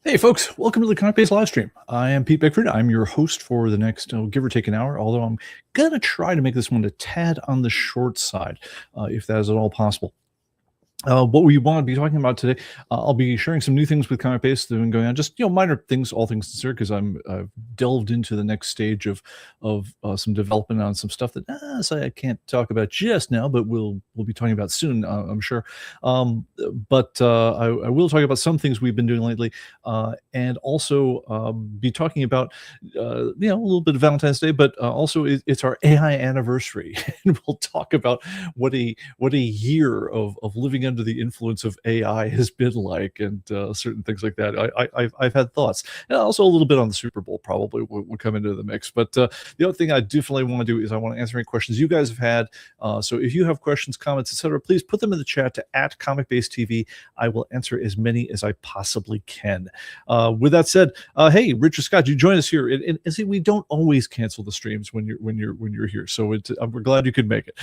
Hey folks, welcome to the ComicBase Livestream. I am Pete Bickford. I'm your host for the next, give or take an hour, although I'm going to try to make this one a tad on the short side, if that is at all possible. What we want to be talking about today, I'll be sharing some new things with ComicBase that have been going on, just minor things, all things considered, because I've delved into the next stage of some development on some stuff that so I can't talk about just now, but we'll be talking about soon, I'm sure. But I will talk about some things we've been doing lately, and also be talking about a little bit of Valentine's Day, but also it's our AI anniversary, and we'll talk about what a year of living under the influence of AI has been like, and certain things like that. I've had thoughts, and also a little bit on the Super Bowl probably will come into the mix. But the other thing I definitely want to do is I want to answer any questions you guys have had. So if you have questions, comments, etc., please put them in the chat to @ComicBaseTV. I will answer as many as I possibly can. With that said, hey, Richard Scott, you join us here, and see, we don't always cancel the streams when you're here, so we're glad you could make it.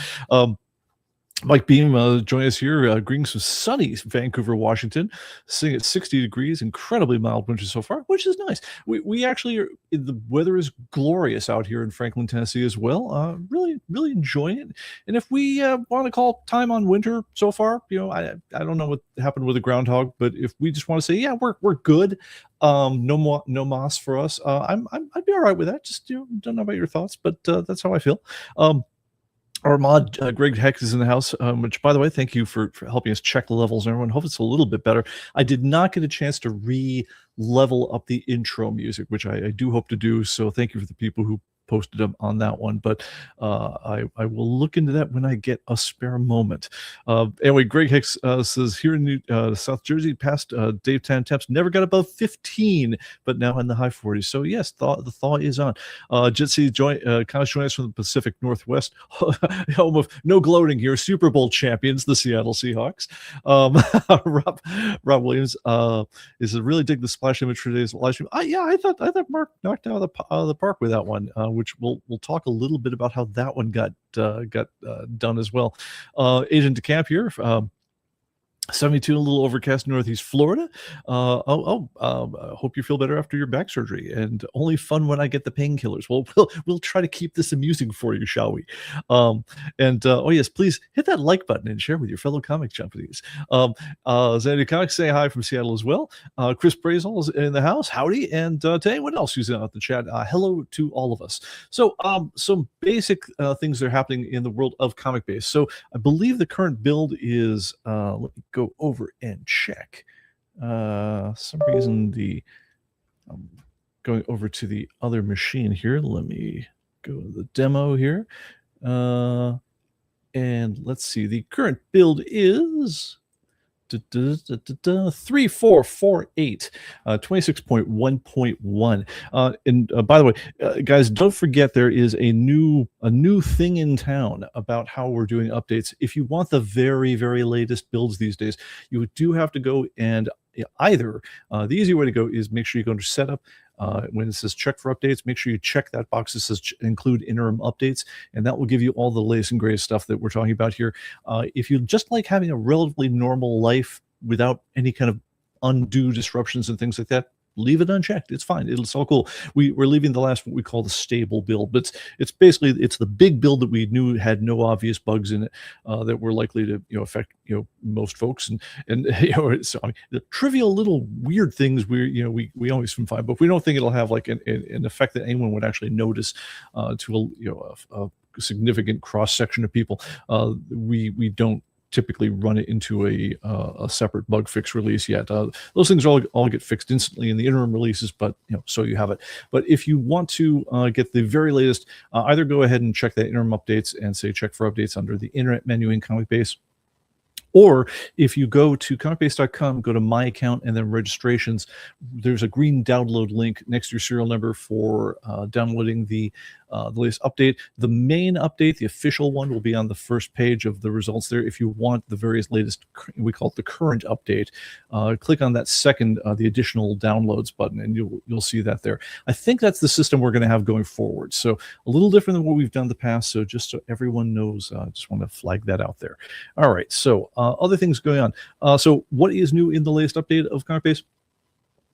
Mike Beam join us here. Greetings from sunny Vancouver, Washington. Sitting at 60 degrees, incredibly mild winter so far, which is nice. We actually are, the weather is glorious out here in Franklin, Tennessee as well. Really enjoying it. And if we want to call time on winter so far, I don't know what happened with the groundhog, but if we just want to say, yeah, we're good. No moss for us. I'd be all right with that. Just don't know about your thoughts, but that's how I feel. Our mod, Greg Heck, is in the house, which, by the way, thank you for helping us check the levels, everyone. Hope it's a little bit better. I did not get a chance to re-level up the intro music, which I do hope to do, so thank you for the people who posted them on that one, but I will look into that when I get a spare moment. Anyway, Greg Hicks says, here in South Jersey, past daytime temps never got above 15, but now in the high 40s. So yes, the thaw is on. Jitsi join us from the Pacific Northwest, home of no gloating here, Super Bowl champions, the Seattle Seahawks. Rob Williams is really dig the splash image for today's live stream. I thought Mark knocked out of the park with that one. Which we'll talk a little bit about how that one got done as well. Agent DeCamp here. 72, a little overcast in Northeast Florida. Hope you feel better after your back surgery, and only fun when I get the painkillers. Well, we'll try to keep this amusing for you, shall we? Oh yes, please hit that like button and share with your fellow comic junkies. Xandy Comics say hi from Seattle as well. Chris Brazel is in the house. Howdy, and to anyone else who's out the chat, hello to all of us. So some basic things that are happening in the world of ComicBase. So I believe the current build is let me go over and check. Some reason I'm going over to the other machine here. Let me go to the demo here. And let's see. The current build is 3448, 26.1.1. And by the way, guys, don't forget there is a new thing in town about how we're doing updates. If you want the very, very latest builds these days, you do have to go and either the easy way to go is make sure you go into setup. When it says check for updates, make sure you check that box that says include interim updates, and that will give you all the latest and greatest stuff that we're talking about here. If you just like having a relatively normal life without any kind of undue disruptions and things like that, leave it unchecked. It's fine. It's all cool. We're leaving the last, what we call the stable build, but it's basically the big build that we knew had no obvious bugs in it that were likely to affect most folks, and so I mean, the trivial little weird things we always find, but we don't think it'll have like an effect that anyone would actually notice to a significant cross section of people. We don't typically run it into a separate bug fix release yet. Those things all get fixed instantly in the interim releases, but so you have it. But if you want to get the very latest, either go ahead and check that interim updates and say check for updates under the internet menu in ComicBase. Or if you go to comicbase.com, go to my account and then registrations, there's a green download link next to your serial number for downloading the latest update. The main update, the official one, will be on the first page of the results there. If you want the various latest, we call it the current update, click on that second, the additional downloads button, and you'll see that there. I think that's the system we're going to have going forward. So a little different than what we've done in the past. So just so everyone knows, I just want to flag that out there. All right. So other things going on. So what is new in the latest update of ComicBase?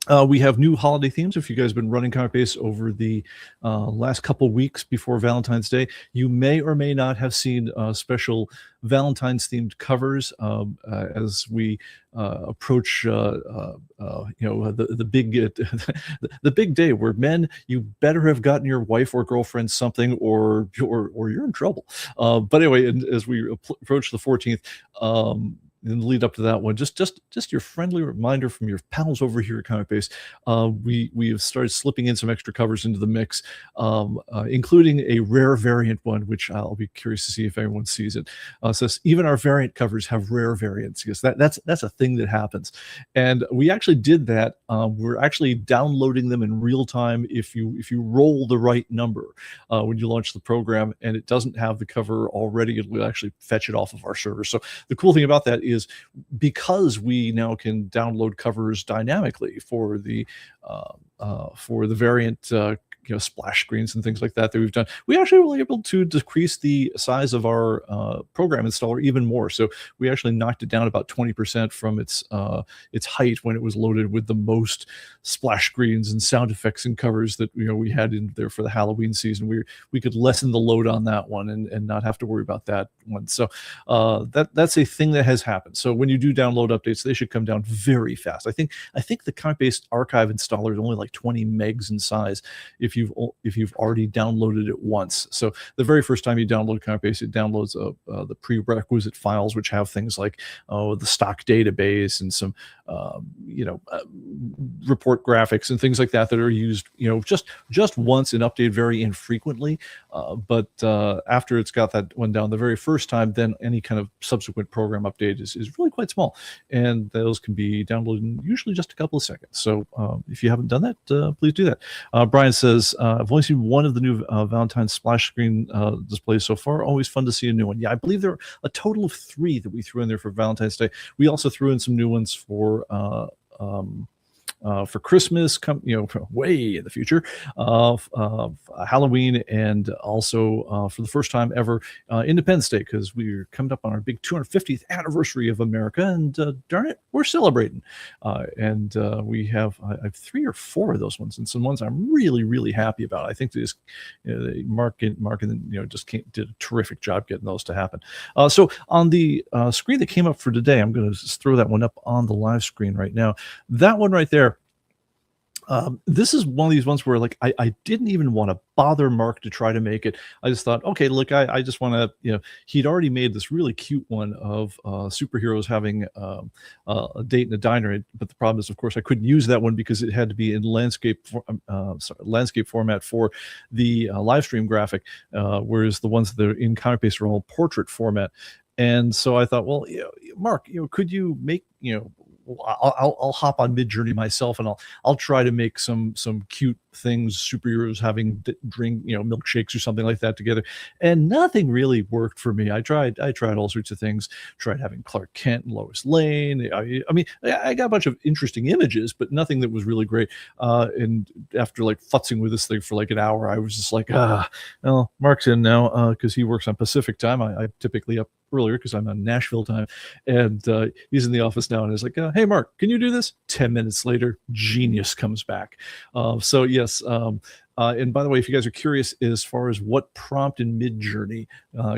We have new holiday themes. If you guys have been running ComicBase over the last couple weeks before Valentine's Day, you may or may not have seen special Valentine's themed covers as we approach, the big the big day where men, you better have gotten your wife or girlfriend something, or you're in trouble. But anyway, and as we approach the 14th. In the lead up to that one, just your friendly reminder from your pals over here at ComicBase. We have started slipping in some extra covers into the mix, including a rare variant one, which I'll be curious to see if anyone sees it. So even our variant covers have rare variants, because that's a thing that happens, and we actually did that. We're actually downloading them in real time if you roll the right number when you launch the program, and it doesn't have the cover already, it will actually fetch it off of our server. So the cool thing about that is, because we now can download covers dynamically for the variant splash screens and things like that we've done, we actually were able to decrease the size of our program installer even more. So we actually knocked it down about 20% from its height when it was loaded with the most splash screens and sound effects and covers that we had in there for the Halloween season. We could lessen the load on that one and not have to worry about that one. So that's a thing that has happened. So when you do download updates, they should come down very fast. I think the ComicBase archive installer is only like 20 megs in size if you've already downloaded it once. So the very first time you download ComicBase, it downloads the prerequisite files, which have things like the stock database and some report graphics and things like that are used just once and updated very infrequently. But after it's got that one down the very first time, then any kind of subsequent program update is really quite small, and those can be downloaded in usually just a couple of seconds. So if you haven't done that, please do that. Brian says, I've only seen one of the new Valentine splash screen displays so far. Always fun to see a new one. Yeah, I believe there are a total of 3 that we threw in there for Valentine's Day. We also threw in some new ones for Christmas, way in the future, Halloween, and also for the first time ever, Independence Day, because we're coming up on our big 250th anniversary of America, and darn it, we're celebrating. And we have I have 3 or 4 of those ones, and some ones I'm really, really happy about. I think they just Mark and just did a terrific job getting those to happen. So on the screen that came up for today, I'm going to just throw that one up on the live screen right now. That one right there. This is one of these ones where I didn't even want to bother Mark to try to make it. I just thought, okay, look, I just want to, he'd already made this really cute one of superheroes having a date in a diner. But the problem is, of course, I couldn't use that one because it had to be in landscape format for the Livestream graphic, whereas the ones that are in ComicBase are all portrait format. And so I thought, well, Mark, could you make, I'll hop on Midjourney myself, and I'll try to make some cute things, superheroes having drink milkshakes or something like that together. And nothing really worked for me. I tried all sorts of things. Tried having Clark Kent and Lois Lane. I mean, I got a bunch of interesting images, but nothing that was really great. And after futzing with this thing for an hour, I was just like, well, Mark's in now because he works on Pacific time. I'm typically up earlier because I'm on Nashville time, and he's in the office now, and he's like, hey Mark, can you do this? 10 minutes later, genius comes back. So yes, and by the way, if you guys are curious as far as what prompt in Midjourney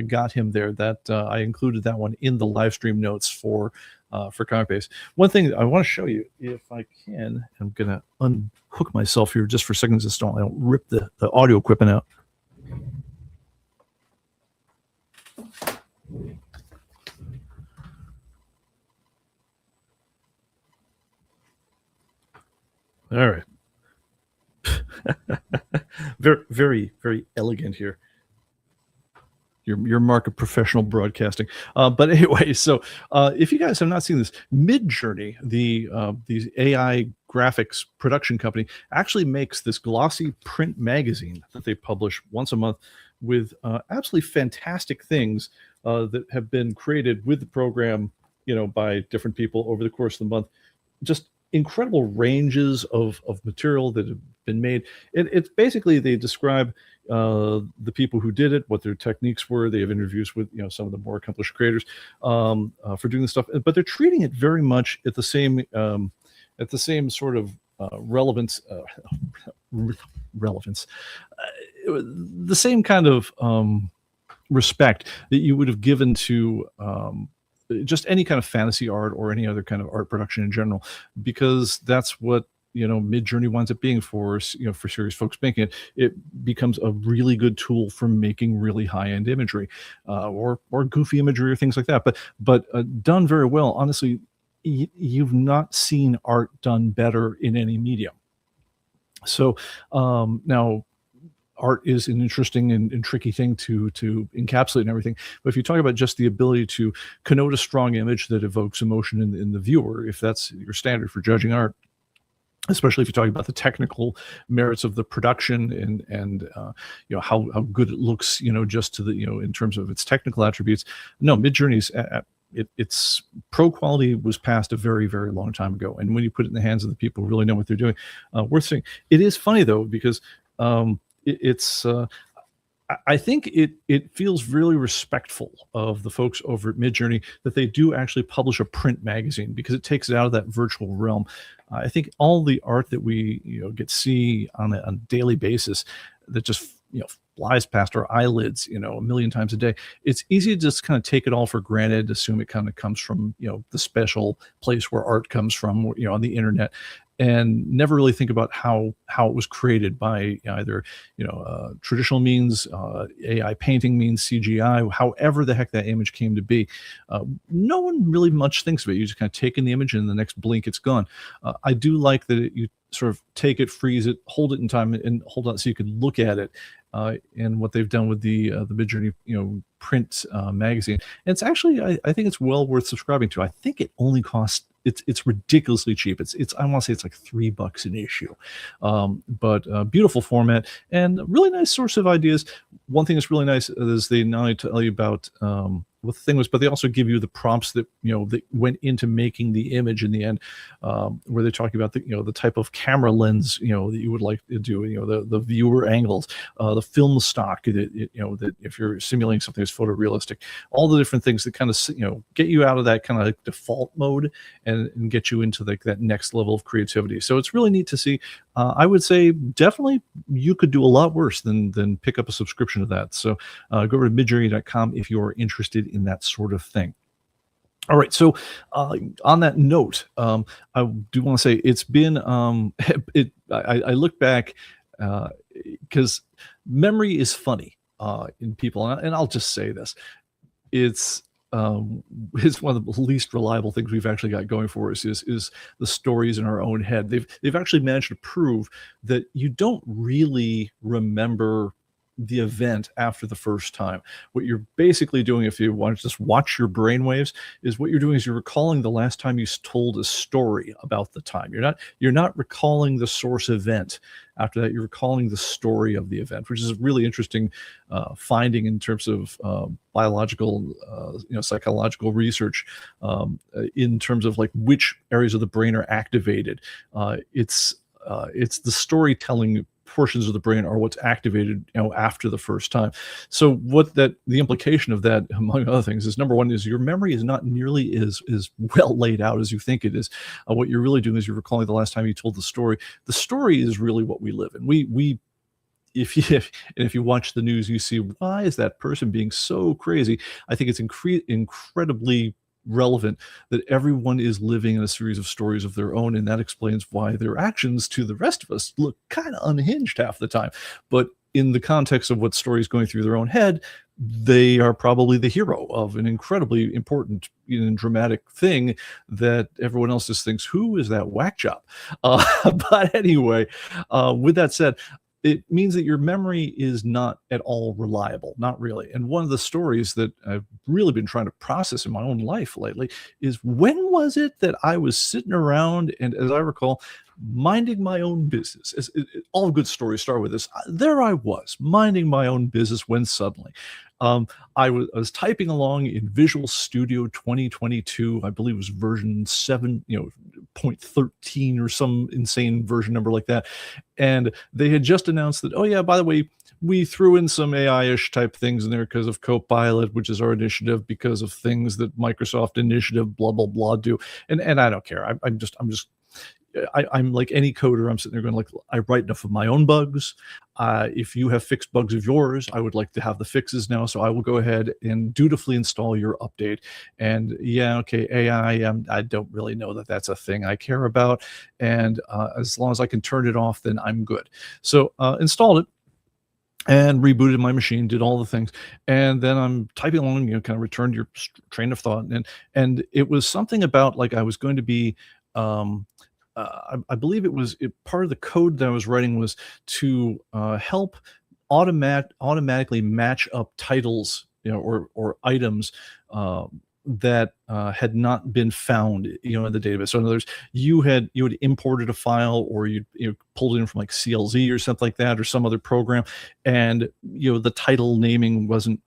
got him there, that I included that one in the live stream notes for ComicBase. One thing I want to show you, if I can, I'm gonna unhook myself here just for seconds so I don't rip the audio equipment out. All right. Very, very, very elegant here. Your mark of professional broadcasting. But anyway, so if you guys have not seen this, Midjourney, these AI graphics production company, actually makes this glossy print magazine that they publish once a month with absolutely fantastic things that have been created with the program, by different people over the course of the month. Just incredible ranges of material that have been made. It's basically, they describe the people who did it, what their techniques were. They have interviews with some of the more accomplished creators for doing this stuff, but they're treating it very much at the same sort of relevance, relevance, the same kind of respect that you would have given to just any kind of fantasy art or any other kind of art production in general, because that's what midjourney winds up being for for serious folks making it. It becomes a really good tool for making really high-end imagery, or goofy imagery or things like that, but done very well. Honestly, you've not seen art done better in any medium. So now, art is an interesting and tricky thing to encapsulate and everything. But if you talk about just the ability to connote a strong image that evokes emotion in the viewer, if that's your standard for judging art, especially if you're talking about the technical merits of the production and how good it looks, just to the in terms of its technical attributes, no, midjourney's its pro quality was passed a very, very long time ago. And when you put it in the hands of the people who really know what they're doing, worth seeing. It is funny though, because I think it feels really respectful of the folks over at midjourney that they do actually publish a print magazine, because it takes it out of that virtual realm. I think all the art that we get to see on a daily basis that just flies past our eyelids a million times a day, it's easy to just kind of take it all for granted, assume it kind of comes from the special place where art comes from, on the internet, and never really think about how it was created by either traditional means, AI painting means, CGI, however the heck that image came to be. No one really much thinks of it. You just kind of take in the image and the next blink it's gone. I do like that you sort of take it, freeze it, hold it in time, and hold on so you can look at it. And what they've done with the midjourney print magazine, and it's actually I think it's well worth subscribing to. I think it only costs, it's ridiculously cheap. It's I want to say it's like $3 an issue, but beautiful format and really nice source of ideas. One thing that's really nice is they not only tell you about what the thing was, but they also give you the prompts that that went into making the image in the end, where they're talking about the type of camera lens that you would like to do, the viewer angles, the film stock that if you're simulating something that's photorealistic, all the different things that kind of get you out of that kind of like default mode and get you into like that next level of creativity. So it's really neat to see. I would say definitely you could do a lot worse than pick up a subscription to that. So go over to midjourney.com if you're interested in that sort of thing. All right. So on that note, I do want to say it's been I look back because memory is funny in people, and I'll just say this: it's one of the least reliable things we've actually got going for us is the stories in our own head. They've actually managed to prove that you don't really remember the event after the first time. What you're basically doing, if you want to just watch your brainwaves, is what you're doing is you're recalling the last time you told a story about the time. You're not recalling the source event. After that, you're recalling the story of the event, which is a really interesting finding in terms of biological, psychological research, in terms of like which areas of the brain are activated. It's the storytelling portions of the brain are what's activated after the first time. So the implication of that, among other things, is number one is your memory is not nearly as well laid out as you think it is. What you're really doing is you're recalling the last time you told the story. The story is really what we live in. If you watch the news, you see, why is that person being so crazy? I think it's incredibly relevant that everyone is living in a series of stories of their own, and that explains why their actions to the rest of us look kind of unhinged half the time. But in the context of what story is going through their own head, they are probably the hero of an incredibly important and dramatic thing that everyone else just thinks, who is that whack job? But anyway, with that said, it means that your memory is not at all reliable, not really. And one of the stories that I've really been trying to process in my own life lately is, when was it that I was sitting around and, as I recall, minding my own business? All good stories start with this. There I was, minding my own business, when suddenly I was typing along in Visual Studio 2022. I believe it was version 7.13 or some insane version number like that. And they had just announced that, oh yeah, by the way, we threw in some AI-ish type things in there because of Copilot, which is our initiative, because of things that Microsoft initiative, blah, blah, blah, do. And I don't care. I'm just I'm like any coder. I'm sitting there going like, I write enough of my own bugs. If you have fixed bugs of yours, I would like to have the fixes now. So I will go ahead and dutifully install your update. And yeah, okay, AI, I don't really know that that's a thing I care about. And as long as I can turn it off, then I'm good. So installed it and rebooted my machine, did all the things, and then I'm typing along, kind of returned your train of thought, and it was something about like I was going to be, I believe part of the code that I was writing was to help automatically match up titles, or items that had not been found, in the database. So in other words, you had imported a file, or you pulled it in from like CLZ or something like that, or some other program, and the title naming wasn't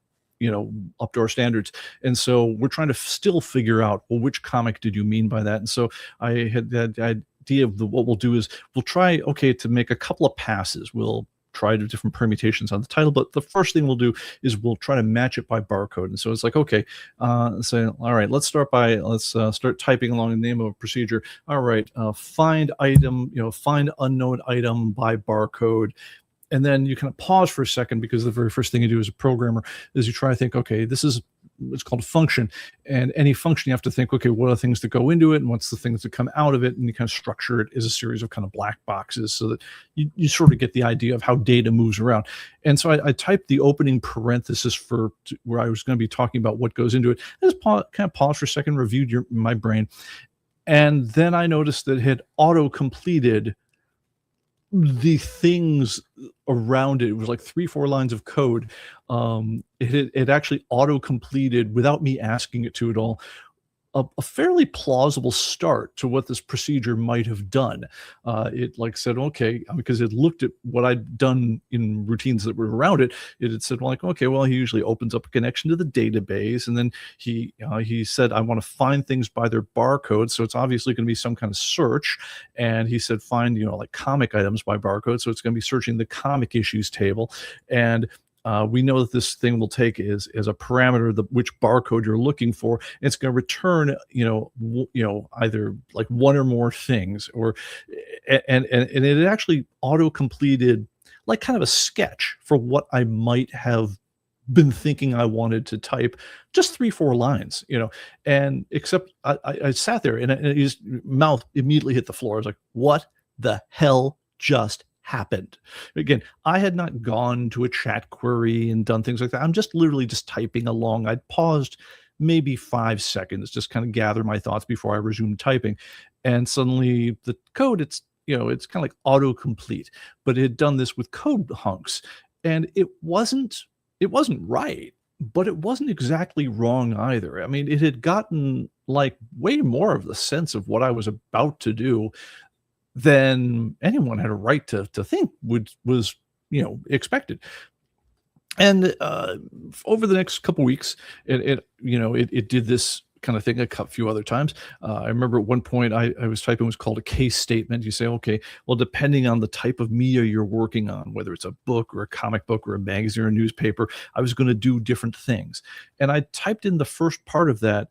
up to our standards. And so we're trying to still figure out, well, which comic did you mean by that? And so I had that idea of what we'll do is we'll try, to make a couple of passes. We'll try the different permutations on the title, but the first thing we'll do is we'll try to match it by barcode. And so it's like, okay, so all right, let's start typing along the name of a procedure. All right, find item, find unknown item by barcode. And then you kind of pause for a second, because the very first thing you do as a programmer is you try to think, okay, this is what's called a function. And any function, you have to think, okay, what are the things that go into it, and what's the things that come out of it? And you kind of structure it as a series of kind of black boxes, so that you sort of get the idea of how data moves around. And so I typed the opening parenthesis for where I was going to be talking about what goes into it. I just kind of paused for a second, reviewed my brain. And then I noticed that it had auto-completed the things around it. It was like 3-4 lines of code. It actually auto-completed, without me asking it to at all, a fairly plausible start to what this procedure might have done. It like said, okay, because it looked at what I'd done in routines that were around it. It had said, well, like, okay, well, he usually opens up a connection to the database, and then he said, I want to find things by their barcode, so it's obviously going to be some kind of search. And he said, find like comic items by barcode, so it's going to be searching the comic issues table. And we know that this thing will take as a parameter which barcode you're looking for. And it's going to return, either like one or more things, or and it actually auto completed like kind of a sketch for what I might have been thinking I wanted to type, just 3-4 lines, and except I sat there and his mouth immediately hit the floor. I was like, what the hell just happened? Again, I had not gone to a chat query and done things like that. I'm just literally just typing along. I'd paused maybe 5 seconds, just kind of gather my thoughts before I resumed typing. And suddenly the code, it's kind of like autocomplete, but it had done this with code hunks, and it wasn't right, but it wasn't exactly wrong either. I mean, it had gotten like way more of the sense of what I was about to do than anyone had a right to think was expected. And over the next couple weeks, it did this kind of thing a few other times. I remember at one point I was typing what's called a case statement. You say, okay, well, depending on the type of media you're working on, whether it's a book or a comic book or a magazine or a newspaper, I was going to do different things. And I typed in the first part of that,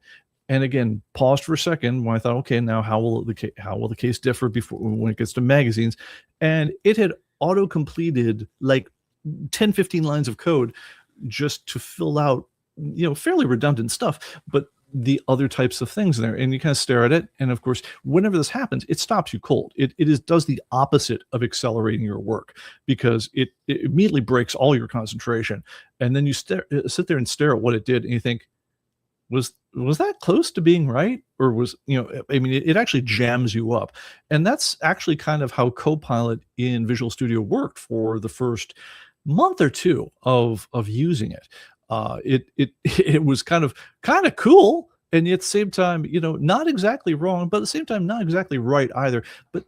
and again, paused for a second when I thought, okay, now how will the case differ when it gets to magazines? And it had auto-completed like 10-15 lines of code just to fill out, fairly redundant stuff, but the other types of things in there. And you kind of stare at it. And of course, whenever this happens, it stops you cold. It does the opposite of accelerating your work, because it immediately breaks all your concentration. And then you sit there and stare at what it did, and you think, was that close to being right? Or was, I mean, it actually jams you up. And that's actually kind of how Copilot in Visual Studio worked for the first month or two of using it. It was kind of cool, and yet at the same time, not exactly wrong, but at the same time, not exactly right either. But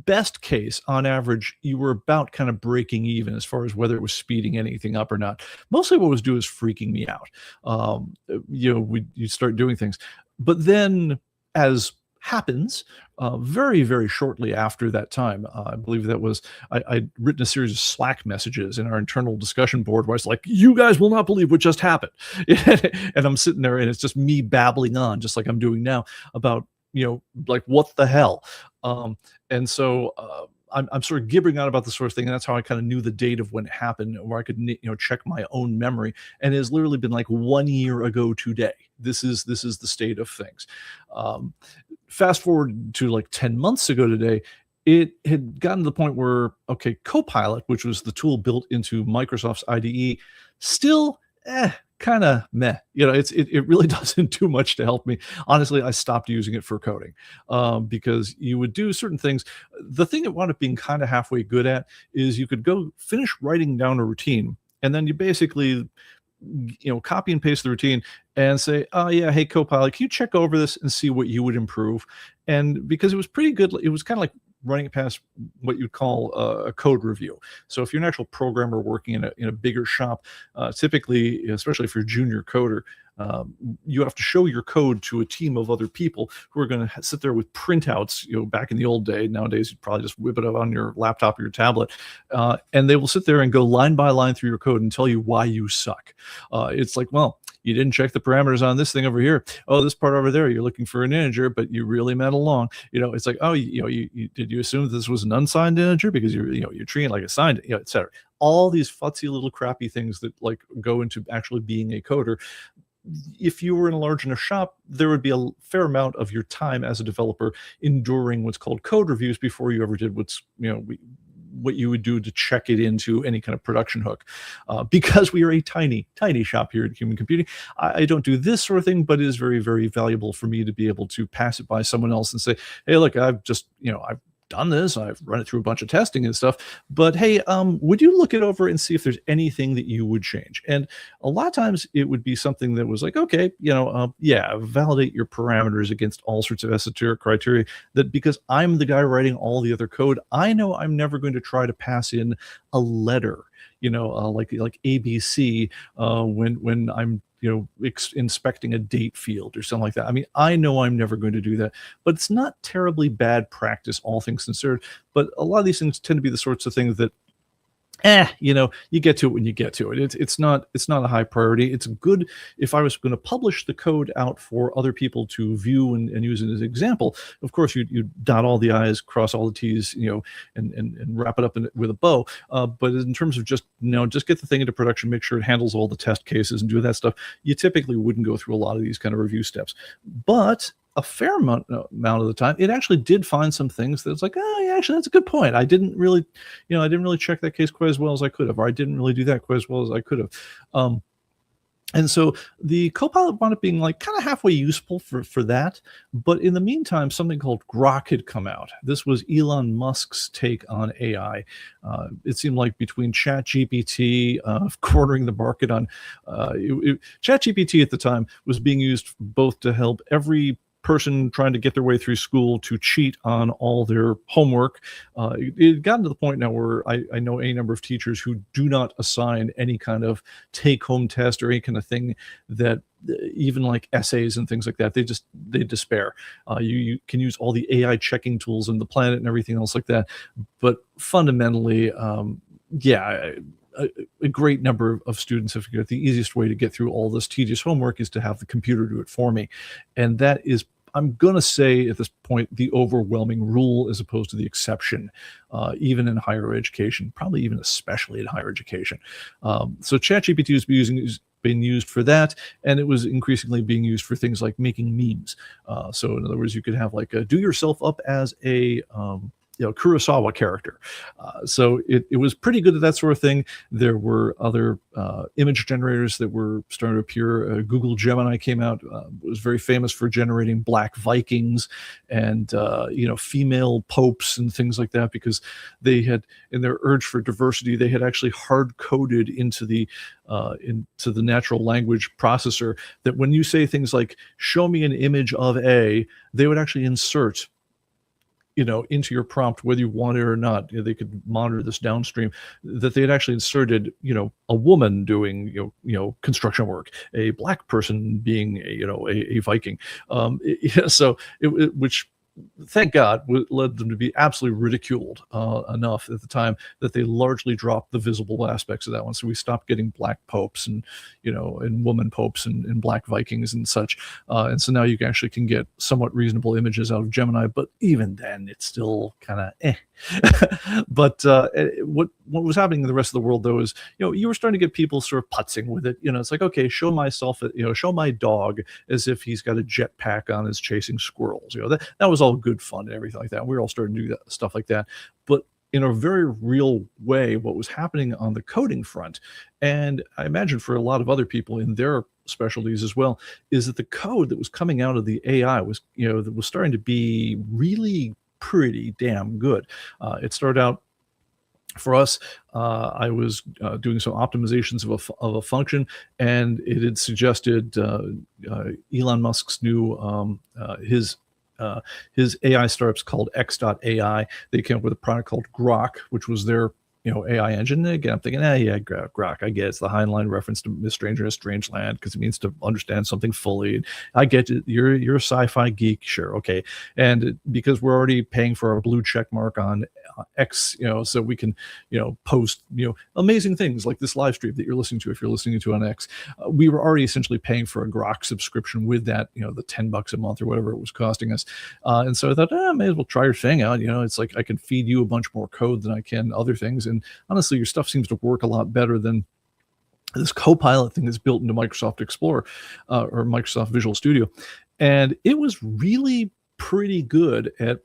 best case, on average, you were about kind of breaking even as far as whether it was speeding anything up or not. Mostly what it was doing is freaking me out. You start doing things. But then, as happens, very, very shortly after that time, I believe that was, I'd written a series of Slack messages in our internal discussion board where I was like, you guys will not believe what just happened. And I'm sitting there, and it's just me babbling on, just like I'm doing now, about, like, what the hell? Um, and so I'm sort of gibbering out about this sort of thing, and that's how I kind of knew the date of when it happened, where I could check my own memory. And it has literally been like 1 year ago today. This is the state of things. Um, Fast forward to like 10 months ago today, it had gotten to the point where, okay, Copilot, which was the tool built into Microsoft's IDE, still kind of meh. It really doesn't do much to help me. Honestly, I stopped using it for coding because you would do certain things. The thing it wound up being kind of halfway good at is you could go finish writing down a routine, and then you basically copy and paste the routine and say, oh yeah, hey Copilot, can you check over this and see what you would improve? And because it was pretty good, it was kind of like running it past what you'd call a code review. So if you're an actual programmer working in a bigger shop, typically, especially if you're a junior coder, you have to show your code to a team of other people who are going to sit there with printouts. Back in the old day, nowadays you'd probably just whip it up on your laptop or your tablet, and they will sit there and go line by line through your code and tell you why you suck. It's like, well, you didn't check the parameters on this thing over here. Oh, this part over there, you're looking for an integer, but you really meant a long. It's like, oh, you did you assume this was an unsigned integer because you're treating it like a signed, et cetera. All these futzy little crappy things that like go into actually being a coder. If you were in a large enough shop, there would be a fair amount of your time as a developer enduring what's called code reviews before you ever did what you would do to check it into any kind of production hook. Because we are a tiny, tiny shop here at Human Computing, I don't do this sort of thing, but it is very, very valuable for me to be able to pass it by someone else and say, hey, look, I've done this, I've run it through a bunch of testing and stuff, but hey, would you look it over and see if there's anything that you would change? And a lot of times it would be something that was like, okay, validate your parameters against all sorts of esoteric criteria, that because I'm the guy writing all the other code, I know I'm never going to try to pass in a letter, like ABC, when I'm inspecting a date field or something like that. I mean, I know I'm never going to do that, but it's not terribly bad practice, all things considered. But a lot of these things tend to be the sorts of things that you get to it when you get to it. It's not a high priority. It's good if I was going to publish the code out for other people to view and use it as an example. Of course, you dot all the I's, cross all the T's, and wrap it up with a bow. But in terms of just get the thing into production, make sure it handles all the test cases and do that stuff, you typically wouldn't go through a lot of these kind of review steps. But a fair amount of the time, it actually did find some things that's like, oh, yeah, actually, that's a good point. I didn't really check that case quite as well as I could have, or I didn't really do that quite as well as I could have. And so the Copilot wound up being like kind of halfway useful for that. But in the meantime, something called Grok had come out. This was Elon Musk's take on AI. It seemed like between ChatGPT, cornering the market on ChatGPT at the time was being used both to help every person trying to get their way through school to cheat on all their homework. It gotten to the point now where I know any number of teachers who do not assign any kind of take-home test or any kind of thing that even like essays and things like that, they despair. You can use all the AI checking tools on the planet and everything else like that, but fundamentally, a great number of students have figured out the easiest way to get through all this tedious homework is to have the computer do it for me. And that is, I'm going to say at this point, the overwhelming rule as opposed to the exception, even in higher education, probably even especially in higher education. So ChatGPT is being used for that, and it was increasingly being used for things like making memes. So in other words, you could have like do yourself up as a Kurosawa character. So it was pretty good at that sort of thing. There were other image generators that were starting to appear. Google Gemini came out, was very famous for generating black Vikings and female popes and things like that, because they had, in their urge for diversity, they had actually hard coded into the natural language processor that when you say things like "show me an image of a," they would actually insert into your prompt, whether you want it or not. They could monitor this downstream, that they had actually inserted, a woman doing, construction work, a black person being, a Viking. Which thank God, led them to be absolutely ridiculed enough at the time that they largely dropped the visible aspects of that one. So we stopped getting black popes and and woman popes and black Vikings and such. And so now you actually can get somewhat reasonable images out of Gemini, but even then, it's still kind of eh. But what was happening in the rest of the world though is you were starting to get people sort of putzing with it. It's like, okay, show myself, show my dog as if he's got a jetpack on, is chasing squirrels. That was all good fun and everything like that. We were all starting to do that, stuff like that. But in a very real way, what was happening on the coding front, and I imagine for a lot of other people in their specialties as well, is that the code that was coming out of the AI was, that was starting to be really pretty damn good. It started out for us. I was doing some optimizations of a function, and it had suggested Elon Musk's new his AI startup's called X.AI. They came up with a product called Grok, which was their AI engine. And again, I'm thinking, yeah, Grok. I get it's the Heinlein reference to Miss Stranger in a Strange Land because it means to understand something fully. And I get it. You're a sci-fi geek, sure, okay. And because we're already paying for our blue check mark on X, so we can post amazing things like this live stream that you're listening to if you're listening to on X. We were already essentially paying for a Grok subscription with that, the $10 a month or whatever it was costing us. And so I thought, I may as well try your thing out. It's like I can feed you a bunch more code than I can other things. And honestly, your stuff seems to work a lot better than this Copilot thing that's built into Microsoft Explorer or Microsoft Visual Studio. And it was really pretty good at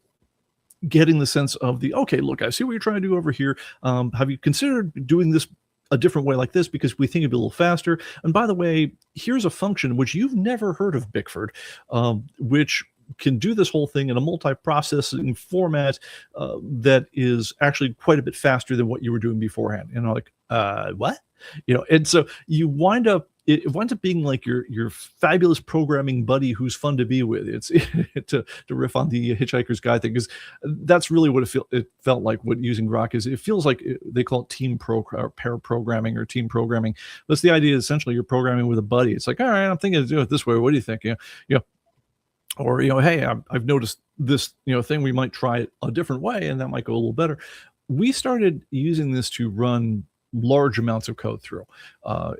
getting the sense of okay, look, I see what you're trying to do over here. Have you considered doing this a different way like this, because we think it'd be a little faster? And by the way, here's a function which you've never heard of, Bickford, which can do this whole thing in a multi-processing format that is actually quite a bit faster than what you were doing beforehand. And I'm like, what? And so it winds up being like your fabulous programming buddy who's fun to be with. It's to riff on the Hitchhiker's Guide thing, because that's really what it felt like. What using Grok is, it feels like they call it or pair programming or team programming. That's the idea. Essentially, you're programming with a buddy. It's like, all right, I'm thinking to do it this way. What do you think? Or hey, I've noticed this thing. We might try it a different way, and that might go a little better. We started using this to run large amounts of code through.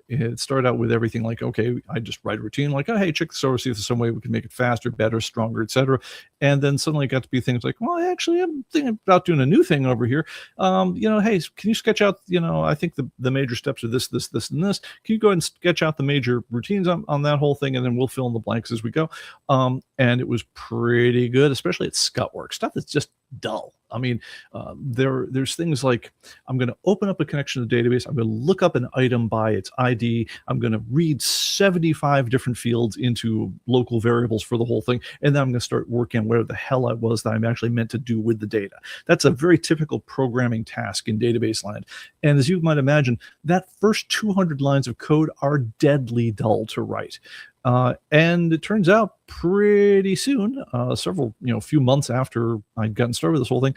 It started out with everything like, okay, I just write a routine like, oh, hey, check this over, see if there's some way we can make it faster, better, stronger, etc. And then suddenly it got to be things like, well, actually, I'm thinking about doing a new thing over here. Hey, can you sketch out, I think the major steps are this, and this. Can you go ahead and sketch out the major routines on that whole thing, and then we'll fill in the blanks as we go. And it was pretty good, especially at scut work, stuff that's just dull. I mean, there's things like, I'm going to open up a connection to the database. I'm going to look up an item by its ID. I'm going to read 75 different fields into local variables for the whole thing. And then I'm going to start working on whatever the hell I was that I'm actually meant to do with the data. That's a very typical programming task in database land. And as you might imagine, that first 200 lines of code are deadly dull to write. And it turns out pretty soon, few months after I'd gotten started with this whole thing,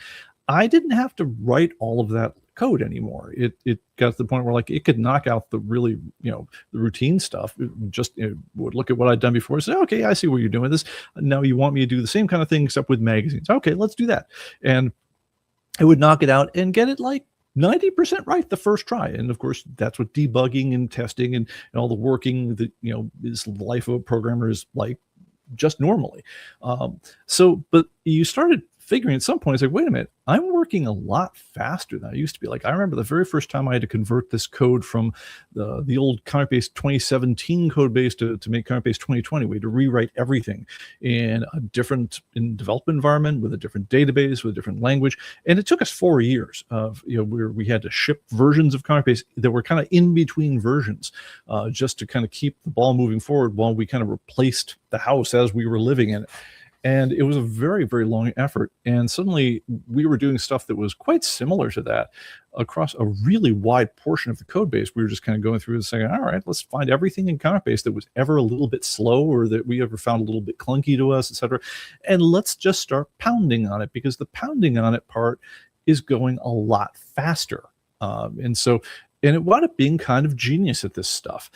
I didn't have to write all of that code anymore. It got to the point where like it could knock out the really, the routine stuff. It would look at what I'd done before and say, okay, I see what you're doing with this. Now you want me to do the same kind of thing except with magazines. Okay, let's do that. And it would knock it out and get it like 90% right the first try. And of course, that's what debugging and testing and all the working that, is the life of a programmer is like just normally. But you started figuring at some point, it's like, wait a minute, I'm working a lot faster than I used to be. Like, I remember the very first time I had to convert this code from the old ComicBase 2017 code base to make ComicBase 2020. We had to rewrite everything in a different development environment with a different database, with a different language. And it took us 4 years of, where we had to ship versions of ComicBase that were kind of in between versions, just to kind of keep the ball moving forward while we kind of replaced the house as we were living in it. And it was a very, very long effort. And suddenly we were doing stuff that was quite similar to that across a really wide portion of the code base. We were just kind of going through and saying, all right, let's find everything in ComicBase that was ever a little bit slow or that we ever found a little bit clunky to us, etc. And let's just start pounding on it, because the pounding on it part is going a lot faster. And it wound up being kind of genius at this stuff.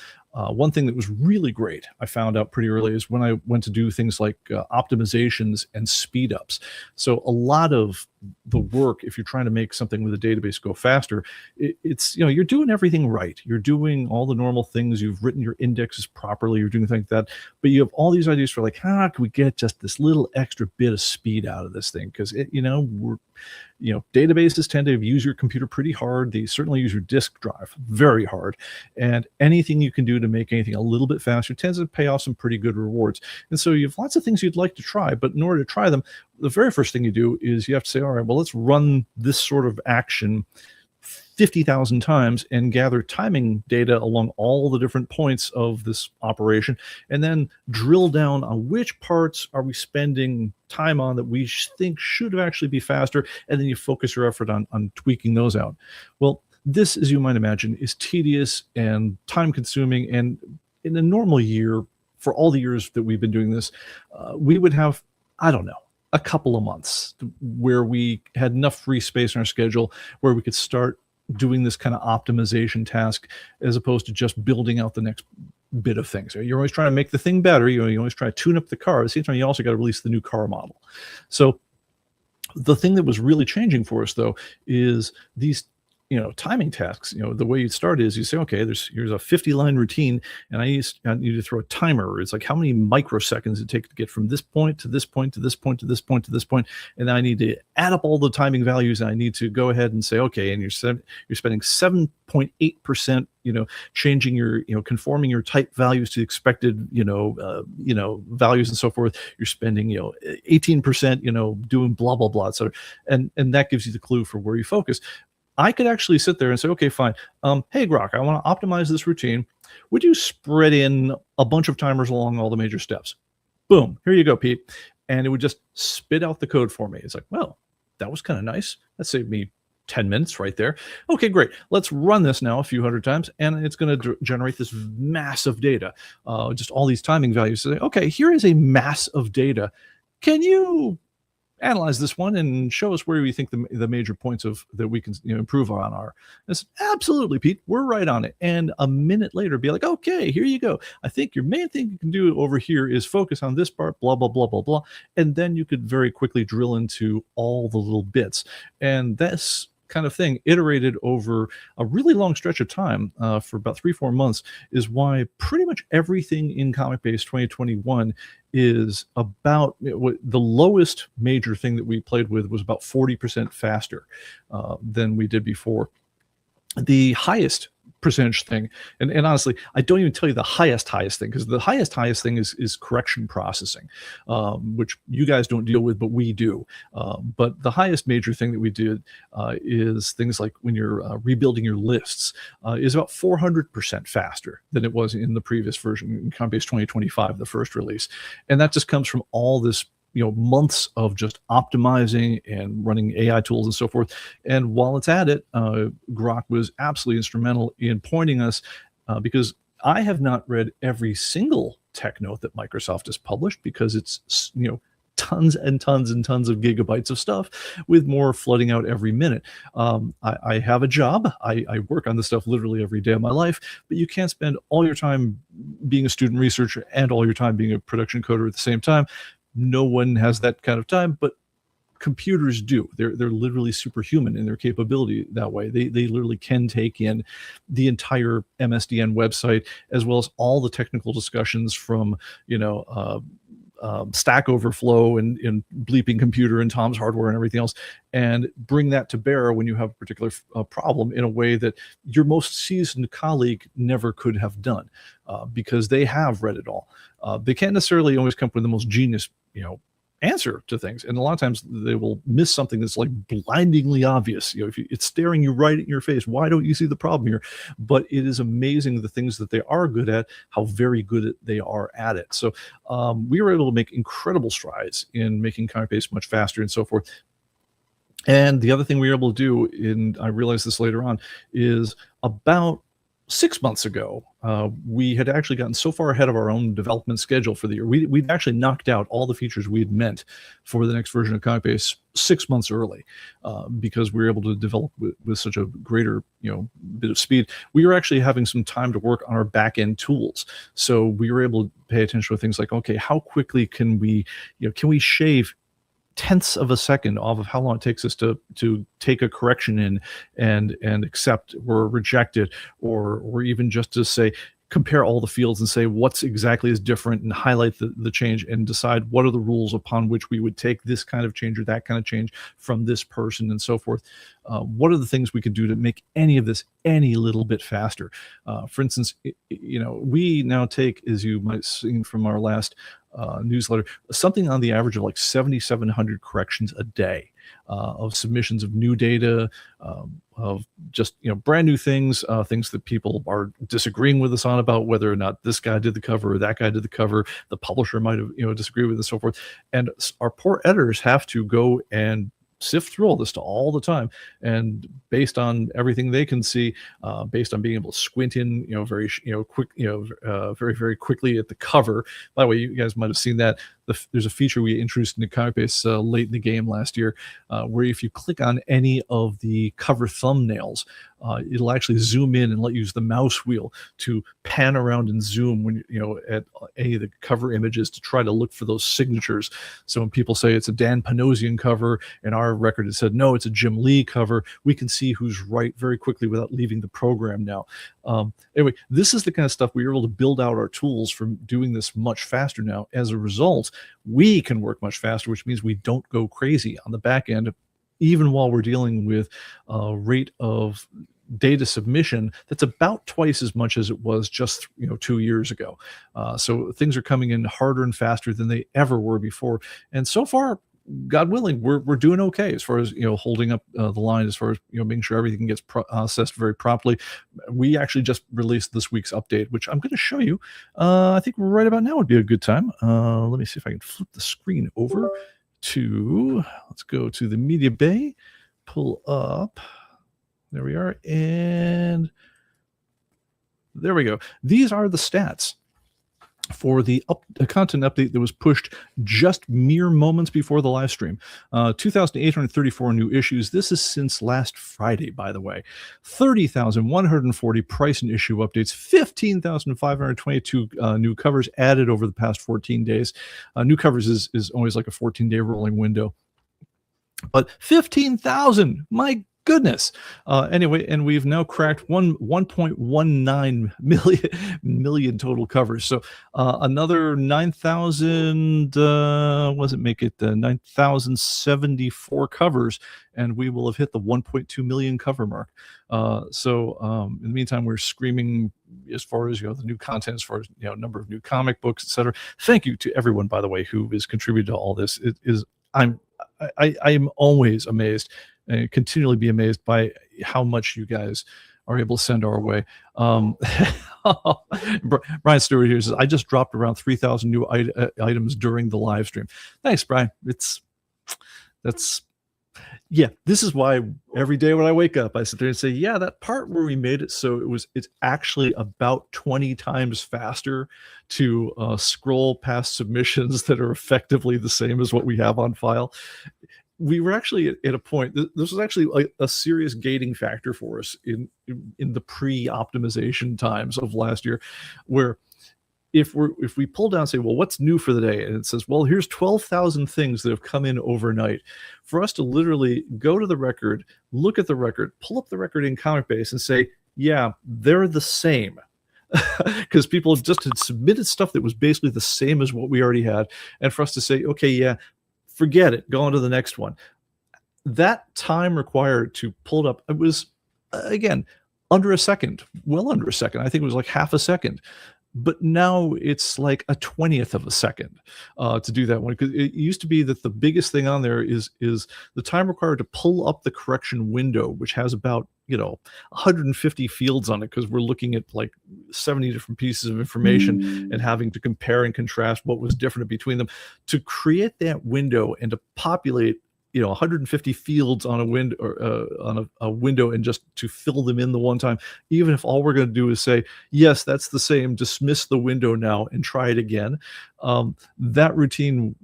One thing that was really great, I found out pretty early, is when I went to do things like optimizations and speed ups. So a lot of the work, if you're trying to make something with a database go faster, it's, you're doing everything right. You're doing all the normal things. You've written your indexes properly. You're doing things like that. But you have all these ideas for like, how can we get just this little extra bit of speed out of this thing? Because databases tend to use your computer pretty hard. They certainly use your disk drive very hard. And anything you can do to make anything a little bit faster tends to pay off some pretty good rewards. And so you have lots of things you'd like to try, but in order to try them, the very first thing you do is you have to say, all right, well, let's run this sort of action 50,000 times and gather timing data along all the different points of this operation, and then drill down on which parts are we spending time on that we think should actually be faster, and then you focus your effort on tweaking those out. Well, this, as you might imagine, is tedious and time consuming, and in a normal year, for all the years that we've been doing this, we would have, I don't know, a couple of months where we had enough free space in our schedule where we could start doing this kind of optimization task, as opposed to just building out the next bit of things. You're always trying to make the thing better. You always try to tune up the car. At the same time, you also got to release the new car model. So the thing that was really changing for us, though, is these timing tasks. The way you start is you say, okay, here's a 50-line routine, and I need to throw a timer. It's like how many microseconds it takes to get from this point to this point to this point to this point to this point, and then I need to add up all the timing values, and I need to go ahead and say, okay, and you're spending 7.8%, changing your, conforming your type values to expected, values and so forth. You're spending, 18%, doing blah blah blah, etc. And that gives you the clue for where you focus. I could actually sit there and say, okay, fine. Hey, Grok, I want to optimize this routine. Would you spread in a bunch of timers along all the major steps? Boom, here you go, Pete. And it would just spit out the code for me. It's like, well, that was kind of nice. That saved me 10 minutes right there. Okay, great. Let's run this now a few hundred times, and it's going to generate this mass of data, just all these timing values. So, okay, here is a mass of data. Can you analyze this one and show us where we think the major points that we can improve on are? It's absolutely, Pete, we're right on it. And a minute later be like, okay, here you go. I think your main thing you can do over here is focus on this part, blah blah blah blah blah, and then you could very quickly drill into all the little bits. And this kind of thing, iterated over a really long stretch of time, for about 3-4 months, is why pretty much everything in ComicBase 2021 is about, the lowest major thing that we played with was about 40% faster than we did before. The highest percentage thing, and honestly, I don't even tell you the highest thing, because the highest thing is correction processing, which you guys don't deal with, but we do. But the highest major thing that we did is things like when you're rebuilding your lists, is about 400% faster than it was in the previous version, in ComicBase 2025, the first release. And that just comes from all this months of just optimizing and running AI tools and so forth. And while it's at it, Grok was absolutely instrumental in pointing us, because I have not read every single tech note that Microsoft has published, because it's tons and tons and tons of gigabytes of stuff, with more flooding out every minute. I have a job. I work on this stuff literally every day of my life, but you can't spend all your time being a student researcher and all your time being a production coder at the same time. No one has that kind of time, but computers do. They're literally superhuman in their capability that way. They literally can take in the entire MSDN website, as well as all the technical discussions from Stack Overflow and Bleeping Computer and Tom's Hardware and everything else, and bring that to bear when you have a particular problem in a way that your most seasoned colleague never could have done, because they have read it all. They can't necessarily always come up with the most genius, answer to things, and a lot of times they will miss something that's like blindingly obvious. If it's staring you right in your face, why don't you see the problem here? But it is amazing the things that they are good at, how very good they are at it. So we were able to make incredible strides in making ComicBase much faster and so forth. And the other thing we were able to do, and I realized this later on, is about 6 months ago, we had actually gotten so far ahead of our own development schedule for the year. We'd actually knocked out all the features we had meant for the next version of ComicBase 6 months early, because we were able to develop with such a greater, bit of speed. We were actually having some time to work on our back-end tools. So we were able to pay attention to things like, okay, how quickly can we shave tenths of a second off of how long it takes us to take a correction in and accept or reject it, or even just to say, compare all the fields and say what's exactly is different and highlight the change and decide what are the rules upon which we would take this kind of change or that kind of change from this person and so forth. What are the things we could do to make any of this any little bit faster? For instance, we now take, as you might have seen from our last newsletter, something on the average of like 7,700 corrections a day of submissions of new data, of just brand new things, things that people are disagreeing with us on about whether or not this guy did the cover or that guy did the cover. The publisher might have disagreed with and so forth, and our poor editors have to go and sift through all this all the time, and based on everything they can see, based on being able to squint in very quick, very, very quickly at the cover. By the way, you guys might have seen that there's a feature we introduced in the ComicBase late in the game last year, where if you click on any of the cover thumbnails, it'll actually zoom in and let you use the mouse wheel to pan around and zoom when at any of the cover images to try to look for those signatures. So when people say it's a Dan Panosian cover, and our record has said no, it's a Jim Lee cover, we can see who's right very quickly without leaving the program now. Anyway, this is the kind of stuff we were able to build out our tools for doing this much faster now. As a result, we can work much faster, which means we don't go crazy on the back end, even while we're dealing with a rate of data submission that's about twice as much as it was just 2 years ago. So things are coming in harder and faster than they ever were before. And so far, God willing, we're doing okay as far as holding up the line, as far as making sure everything gets processed very properly. We actually just released this week's update, which I'm going to show you. I think right about now would be a good time. Let me see if I can flip the screen over to, let's go to the media bay, pull up. There we are, and there we go. These are the stats for the content update that was pushed just mere moments before the live stream. 2,834 new issues. This is since last Friday, by the way. 30,140 price and issue updates. 15,522 new covers added over the past 14 days. New covers is always like a 14-day rolling window. But 15,000, my goodness. Anyway, and we've now cracked 1.19 million total covers. So another 9,000, what does it make it? 9,074 covers, and we will have hit the 1.2 million cover mark. So in the meantime, we're screaming as far as the new content, as far as number of new comic books, etc. Thank you to everyone, by the way, who has contributed to all this. It is I am always amazed and continually be amazed by how much you guys are able to send our way. Brian Stewart here says, I just dropped around 3,000 new items during the live stream. Thanks, Brian. Yeah, this is why every day when I wake up, I sit there and say, yeah, that part where we made it so it's actually about 20 times faster to scroll past submissions that are effectively the same as what we have on file. We were actually at a point, this was actually a serious gating factor for us in the pre-optimization times of last year, where if we pull down and say, well, what's new for the day? And it says, well, here's 12,000 things that have come in overnight. For us to literally go to the record, look at the record, pull up the record in ComicBase and say, yeah, they're the same. Because people have just had submitted stuff that was basically the same as what we already had. And for us to say, okay, yeah, forget it, go on to the next one. That time required to pull it up, it was, again, under a second, well under a second. I think it was like half a second. But now it's like a 20th of a second to do that one. Because it used to be that the biggest thing on there is the time required to pull up the correction window, which has about 150 fields on it, because we're looking at like 70 different pieces of information and having to compare and contrast what was different between them. To create that window and to populate 150 fields on a window, or on a window, and just to fill them in the one time, even if all we're going to do is say, yes, that's the same, dismiss the window now and try it again. That routine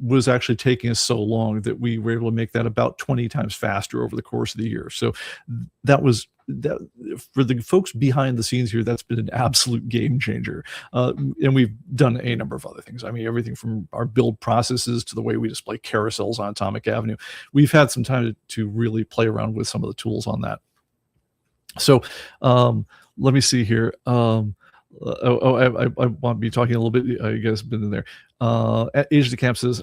was actually taking us so long that we were able to make that about 20 times faster over the course of the year. So that was that for the folks behind the scenes here, that's been an absolute game changer. And we've done a number of other things. I mean, everything from our build processes to the way we display carousels on Atomic Avenue. We've had some time to really play around with some of the tools on that. So let me see here. I want to be talking a little bit. You guys have been in there. Age of the Camp says,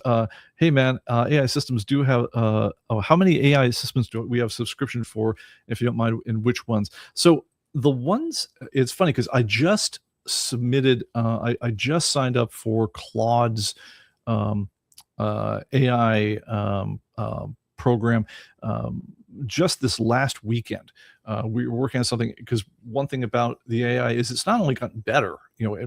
"Hey man, AI systems do have. How many AI systems do we have subscription for? If you don't mind, and which ones?" So the ones, it's funny because I just submitted. I just signed up for Claude's AI program just this last weekend. We were working on something, because one thing about the AI is it's not only gotten better,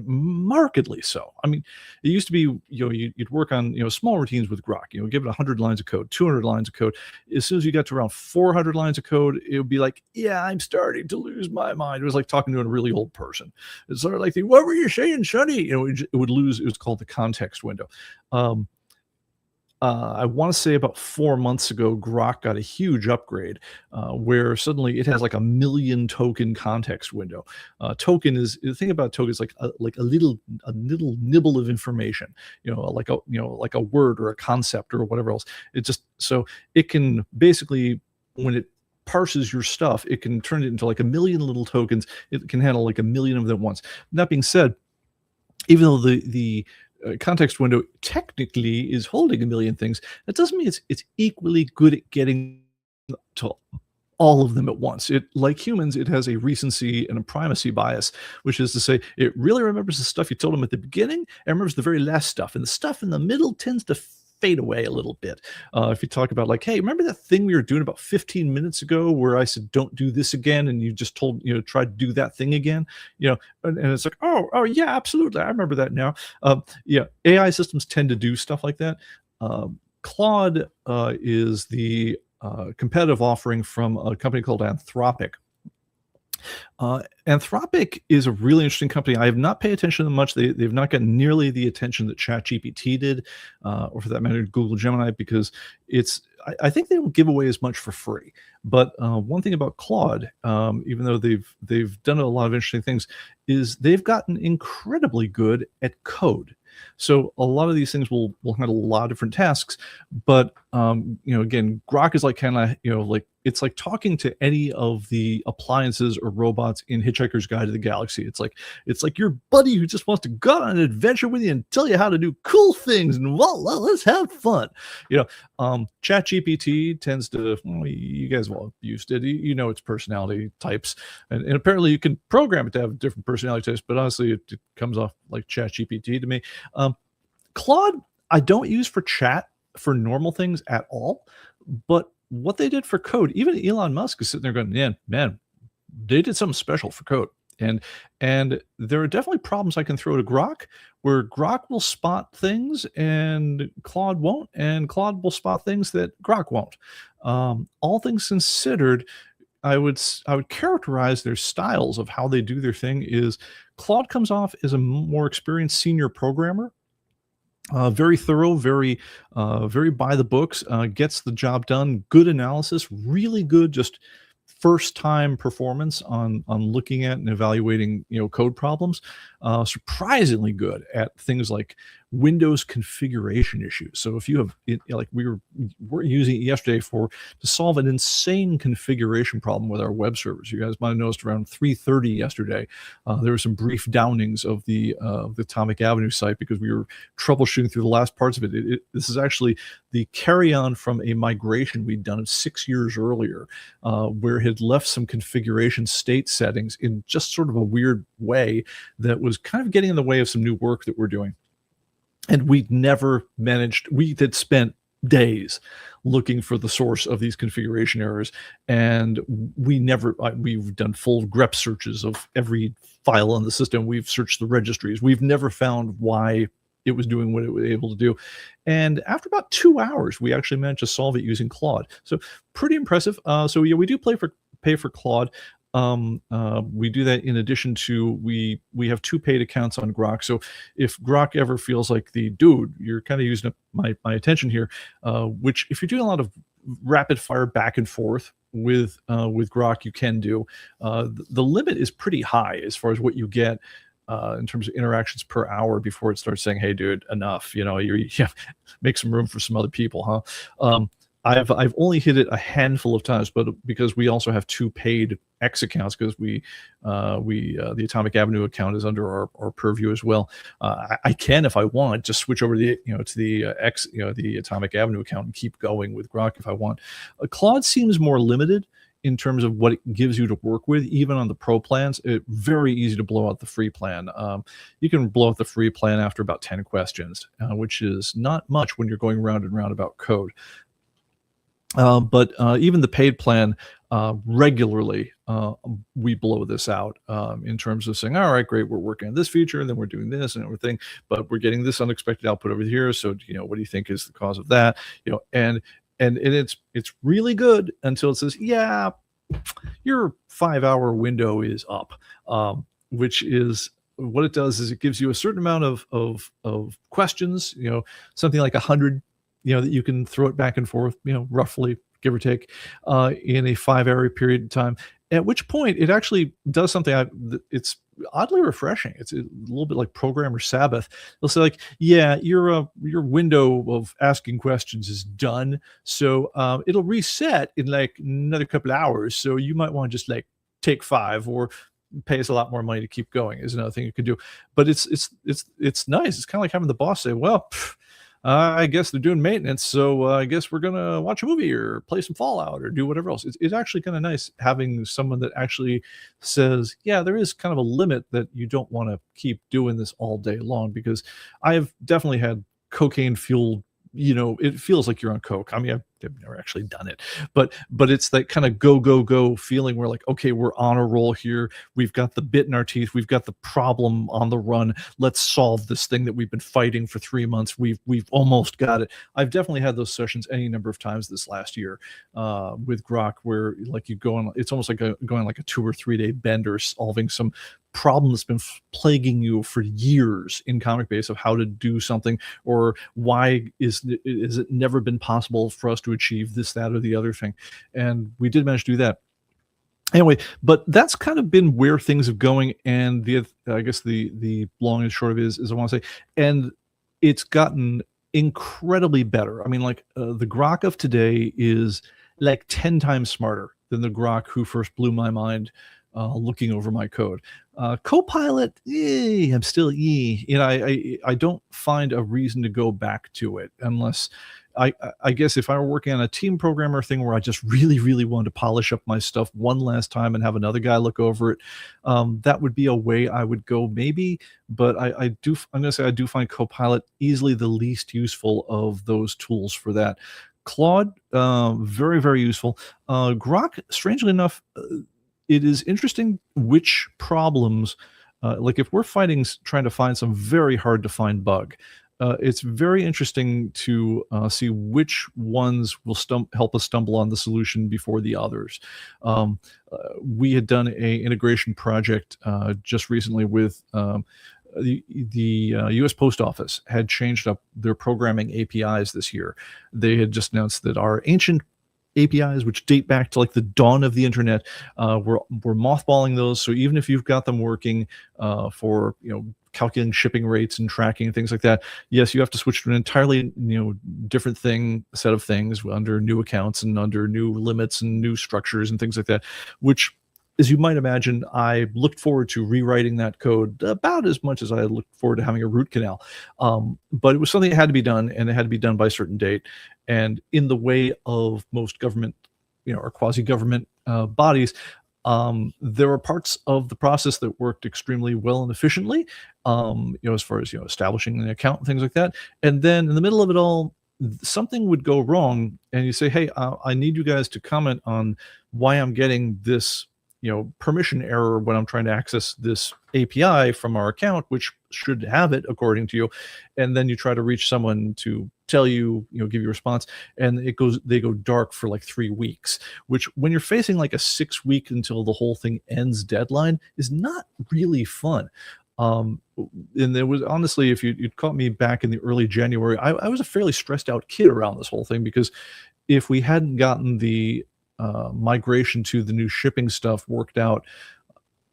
markedly so. I mean, it used to be, you'd work on, small routines with Grok, give it 100 lines of code, 200 lines of code. As soon as you got to around 400 lines of code, it would be like, yeah, I'm starting to lose my mind. It was like talking to a really old person. It's sort of like, what were you saying, Sonny? It would lose, it was called the context window. I want to say about 4 months ago, Grok got a huge upgrade where suddenly it has like a 1,000,000 token context window. Token is, the thing about token is like a little nibble of information, like a word or a concept or whatever else. It just, so it can basically, when it parses your stuff, it can turn it into like 1,000,000 little tokens. It can handle like 1,000,000 of them at once. That being said, even though the context window technically is holding 1,000,000 things, that doesn't mean it's equally good at getting to all of them at once. It, like humans, it has a recency and a primacy bias, which is to say it really remembers the stuff you told them at the beginning and remembers the very last stuff, and the stuff in the middle tends to fade away a little bit. If you talk about like, hey, remember that thing we were doing about 15 minutes ago where I said don't do this again, and you just told, try to do that thing again, and it's like, oh yeah, absolutely, I remember that now. Yeah, AI systems tend to do stuff like that. Claude is the competitive offering from a company called Anthropic. Anthropic is a really interesting company. I have not paid attention to them much. They've not gotten nearly the attention that ChatGPT did, or for that matter, Google Gemini, because I think they don't give away as much for free. But one thing about Claude, even though they've done a lot of interesting things, is they've gotten incredibly good at code. So a lot of these things will handle a lot of different tasks, but again, Grok is like kind of like, it's like talking to any of the appliances or robots in Hitchhiker's Guide to the Galaxy. It's like your buddy who just wants to go on an adventure with you and tell you how to do cool things, and well, let's have fun. ChatGPT tends to, you guys have all used it. Its personality types, and apparently you can program it to have different personality types. But honestly, it comes off like ChatGPT to me. Claude, I don't use for chat for normal things at all, but what they did for code, even Elon Musk is sitting there going, yeah, man, they did something special for code. And there are definitely problems I can throw to Grok, where Grok will spot things and Claude won't, and Claude will spot things that Grok won't. All things considered, I would characterize their styles of how they do their thing is Claude comes off as a more experienced senior programmer. Very thorough, very by the books, gets the job done, good analysis, really good, just first time performance on looking at and evaluating code problems. Surprisingly good at things like Windows configuration issues. So if you have like we're using it yesterday to solve an insane configuration problem with our web servers. You guys might have noticed around 3:30 yesterday, there were some brief downings of the Atomic Avenue site because we were troubleshooting through the last parts of it. This is actually the carry-on from a migration we'd done 6 years earlier, where it had left some configuration state settings in just sort of a weird way that was kind of getting in the way of some new work that we're doing. And we had spent days looking for the source of these configuration errors. And we've done full grep searches of every file on the system. We've searched the registries. We've never found why it was doing what it was able to do. And after about 2 hours, we actually managed to solve it using Claude. So pretty impressive. So yeah, we do pay for Claude. We do that in addition to we have two paid accounts on Grok. So if Grok ever feels like the dude, you're kind of using up my attention here, which if you're doing a lot of rapid fire back and forth with Grok, you can do. The limit is pretty high as far as what you get in terms of interactions per hour before it starts saying, "Hey, dude, enough." You make some room for some other people, huh? I've only hit it a handful of times, but because we also have two paid X accounts, because the Atomic Avenue account is under our purview as well. I can, if I want, just switch over to the X, the Atomic Avenue account and keep going with Grok if I want. Claude seems more limited in terms of what it gives you to work with, even on the pro plans. It's very easy to blow out the free plan. You can blow out the free plan after about 10 questions, which is not much when you're going round and round about code. But even the paid plan, regularly, we blow this out in terms of saying, all right, great, we're working on this feature, and then we're doing this and everything, but we're getting this unexpected output over here. So, what do you think is the cause of that? And it's really good until it says, yeah, your 5-hour window is up, which is what it does is it gives you a certain amount of questions, something like 100, that you can throw it back and forth, roughly, give or take, in a 5-hour period of time. At which point it actually does something it's oddly refreshing. It's a little bit like programmer Sabbath. They'll say like, yeah, your window of asking questions is done. So it'll reset in like another couple of hours. So you might want to just like take 5 or pay us a lot more money to keep going is another thing you could do. But it's nice. It's kind of like having the boss say, well, I guess they're doing maintenance, so I guess we're gonna watch a movie or play some Fallout or do whatever else. It's actually kind of nice having someone that actually says, yeah, there is kind of a limit that you don't want to keep doing this all day long, because I have definitely had cocaine fueled, it feels like you're on coke. I mean, I've never actually done it, but it's that kind of go feeling where like, okay, we're on a roll here. We've got the bit in our teeth. We've got the problem on the run. Let's solve this thing that we've been fighting for 3 months. We've almost got it. I've definitely had those sessions any number of times this last year with Grok, where like you go on, it's almost like going like a 2 or 3 day bender, solving some problem that's been plaguing you for years in ComicBase of how to do something, or why is it never been possible for us to achieve this, that, or the other thing. And we did manage to do that. Anyway, but that's kind of been where things are going. And I guess the long and short of it is I want to say, and it's gotten incredibly better. I mean, like the Grok of today is like 10 times smarter than the Grok who first blew my mind looking over my code. Copilot, I'm still I don't find a reason to go back to it unless I guess if I were working on a team programmer thing where I just really wanted to polish up my stuff one last time and have another guy look over it, that would be a way I would go maybe. But I'm gonna say I do find Copilot easily the least useful of those tools for that. Claude, very useful. Grok, strangely enough, it is interesting which problems, like if we're trying to find some very hard to find bug, it's very interesting to see which ones will help us stumble on the solution before the others. We had done a integration project just recently with the U.S. Post Office had changed up their programming APIs this year. They had just announced that our ancient APIs, which date back to like the dawn of the internet, we're mothballing those. So even if you've got them working for calculating shipping rates and tracking and things like that, yes, you have to switch to an entirely different set of things under new accounts and under new limits and new structures and things like that, which, as you might imagine, I looked forward to rewriting that code about as much as I looked forward to having a root canal. But it was something that had to be done, and it had to be done by a certain date. And in the way of most government, or quasi-government bodies, there were parts of the process that worked extremely well and efficiently, as far as establishing an account and things like that. And then in the middle of it all, something would go wrong, and you say, "Hey, I need you guys to comment on why I'm getting this permission error when I'm trying to access this API from our account, which should have it according to you, and then you try to reach someone to tell you, give you a response, and they go dark for like 3 weeks, which when you're facing like a 6 week until the whole thing ends deadline is not really fun. Um, and there was honestly, if you'd caught me back in the early January, I was a fairly stressed out kid around this whole thing because if we hadn't gotten the migration to the new shipping stuff worked out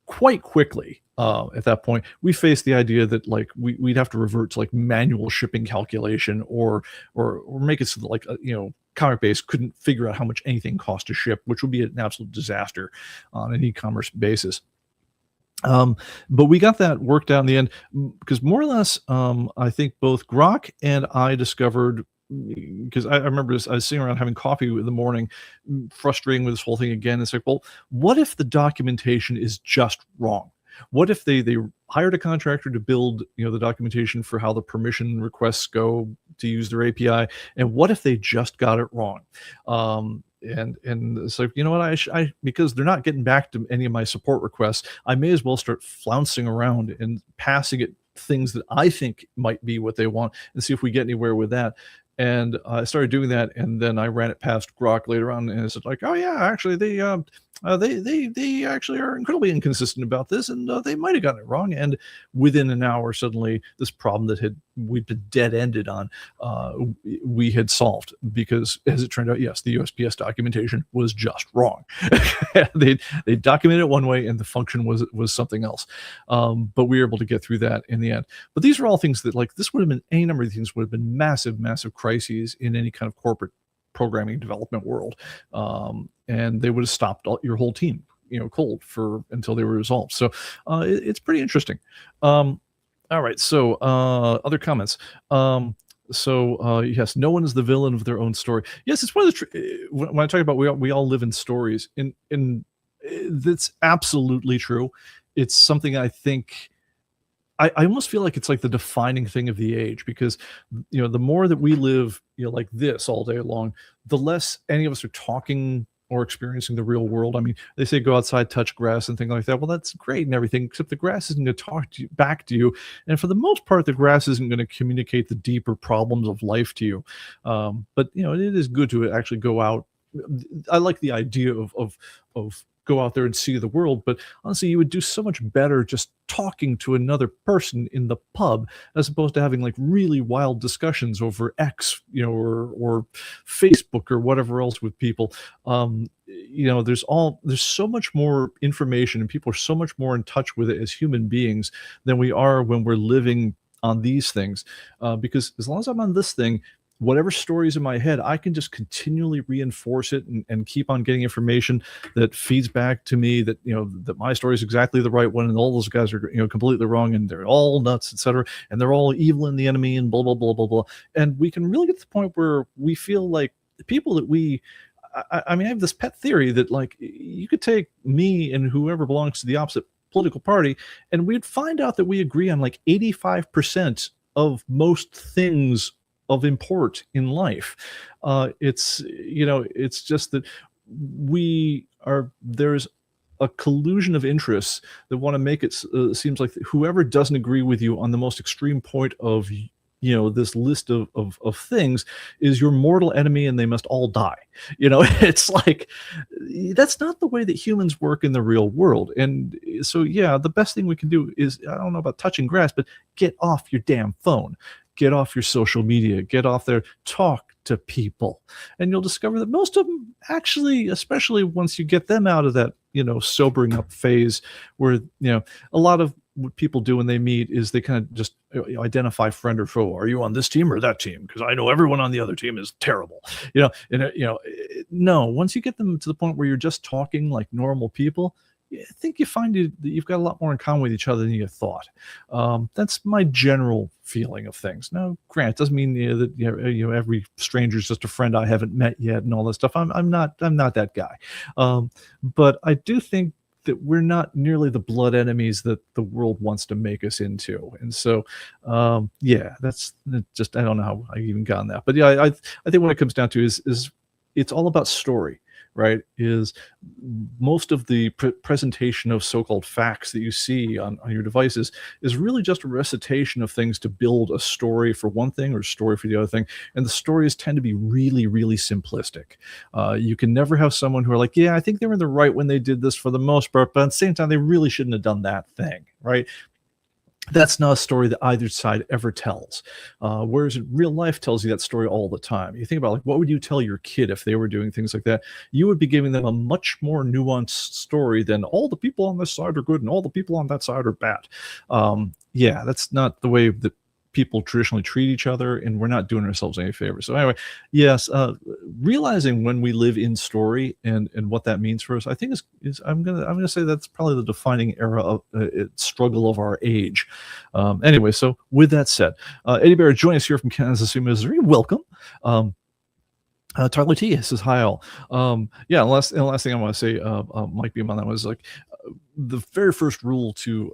quite quickly at that point, we faced the idea that like we'd have to revert to like manual shipping calculation or make it so that like ComicBase couldn't figure out how much anything cost to ship, which would be an absolute disaster on an e-commerce basis. But we got that worked out in the end because more or less, I think both Grok and I discovered because I remember this, I was sitting around having coffee in the morning, frustrating with this whole thing again. It's like, well, what if the documentation is just wrong? What if they hired a contractor to build the documentation for how the permission requests go to use their API, and what if they just got it wrong? And it's like, what, I because they're not getting back to any of my support requests, I may as well start flouncing around and passing it things that I think might be what they want and see if we get anywhere with that. And I started doing that, and then I ran it past Grok later on, and it's like, oh yeah, actually they actually are incredibly inconsistent about this, and they might have gotten it wrong. And within an hour, suddenly this problem that we'd been dead ended on, we had solved, because as it turned out, yes, the USPS documentation was just wrong. They documented it one way, and the function was something else. But we were able to get through that in the end. But these are all things that, like, this would have been, any number of things would have been massive crises in any kind of corporate programming development world, and they would have stopped your whole team cold until they were resolved. So it's pretty interesting. All right, so other comments. Yes, no one is the villain of their own story. Yes, it's one of the when I talk about we all live in stories, that's absolutely true. It's something I think I almost feel like it's like the defining thing of the age, because the more that we live like this all day long, the less any of us are talking or experiencing the real world. I mean, they say go outside, touch grass, and things like that. Well, that's great and everything, except the grass isn't going to talk back to you, and for the most part, the grass isn't going to communicate the deeper problems of life to you. But it is good to actually go out. I like the idea of go out there and see the world, but honestly, you would do so much better just talking to another person in the pub, as opposed to having like really wild discussions over X, or Facebook or whatever else with people. There's so much more information, and people are so much more in touch with it as human beings than we are when we're living on these things. Because as long as I'm on this thing, whatever story's in my head, I can just continually reinforce it and keep on getting information that feeds back to me that, that my story is exactly the right one, and all those guys are, completely wrong, and they're all nuts, etc. And they're all evil and the enemy, and blah, blah, blah, blah, blah. And we can really get to the point where we feel like the people that I mean, I have this pet theory that, like, you could take me and whoever belongs to the opposite political party, and we'd find out that we agree on like 85% of most things of import in life. It's just that there's a collusion of interests that want to make it seems like whoever doesn't agree with you on the most extreme point of this list of things is your mortal enemy, and they must all die. It's like, that's not the way that humans work in the real world. And so, yeah, the best thing we can do is, I don't know about touching grass, but get off your damn phone. Get off your social media, get off there, talk to people. And you'll discover that most of them actually, especially once you get them out of that, sobering up phase where, a lot of what people do when they meet is they kind of just identify friend or foe. Are you on this team or that team? Because I know everyone on the other team is terrible. No, once you get them to the point where you're just talking like normal people, I think you find that you've got a lot more in common with each other than you thought. That's my general feeling of things. Now, Grant, doesn't mean that every stranger is just a friend I haven't met yet and all that stuff. I'm not that guy. But I do think that we're not nearly the blood enemies that the world wants to make us into. And so, that's just, I don't know how I even got on that. But yeah, I think what it comes down to is it's all about story. right, is most of the presentation of so-called facts that you see on your devices is really just a recitation of things to build a story for one thing or a story for the other thing. And the stories tend to be really, really simplistic. You can never have someone who are like, yeah, I think they were in the right when they did this for the most part, but at the same time, they really shouldn't have done that thing, right? That's not a story that either side ever tells. Whereas real life tells you that story all the time. You think about, like, what would you tell your kid if they were doing things like that? You would be giving them a much more nuanced story than all the people on this side are good and all the people on that side are bad. Yeah, that's not the way that people traditionally treat each other, and we're not doing ourselves any favor. So anyway, yes, realizing when we live in story and what that means for us, I think is I'm gonna say that's probably the defining era of struggle of our age. Anyway, so with that said, Eddie Bear joining us here from Kansas City, Missouri. Welcome. Tyler T says hi all. Yeah, and the last thing I want to say, Mike Beam, on that was like, the very first rule to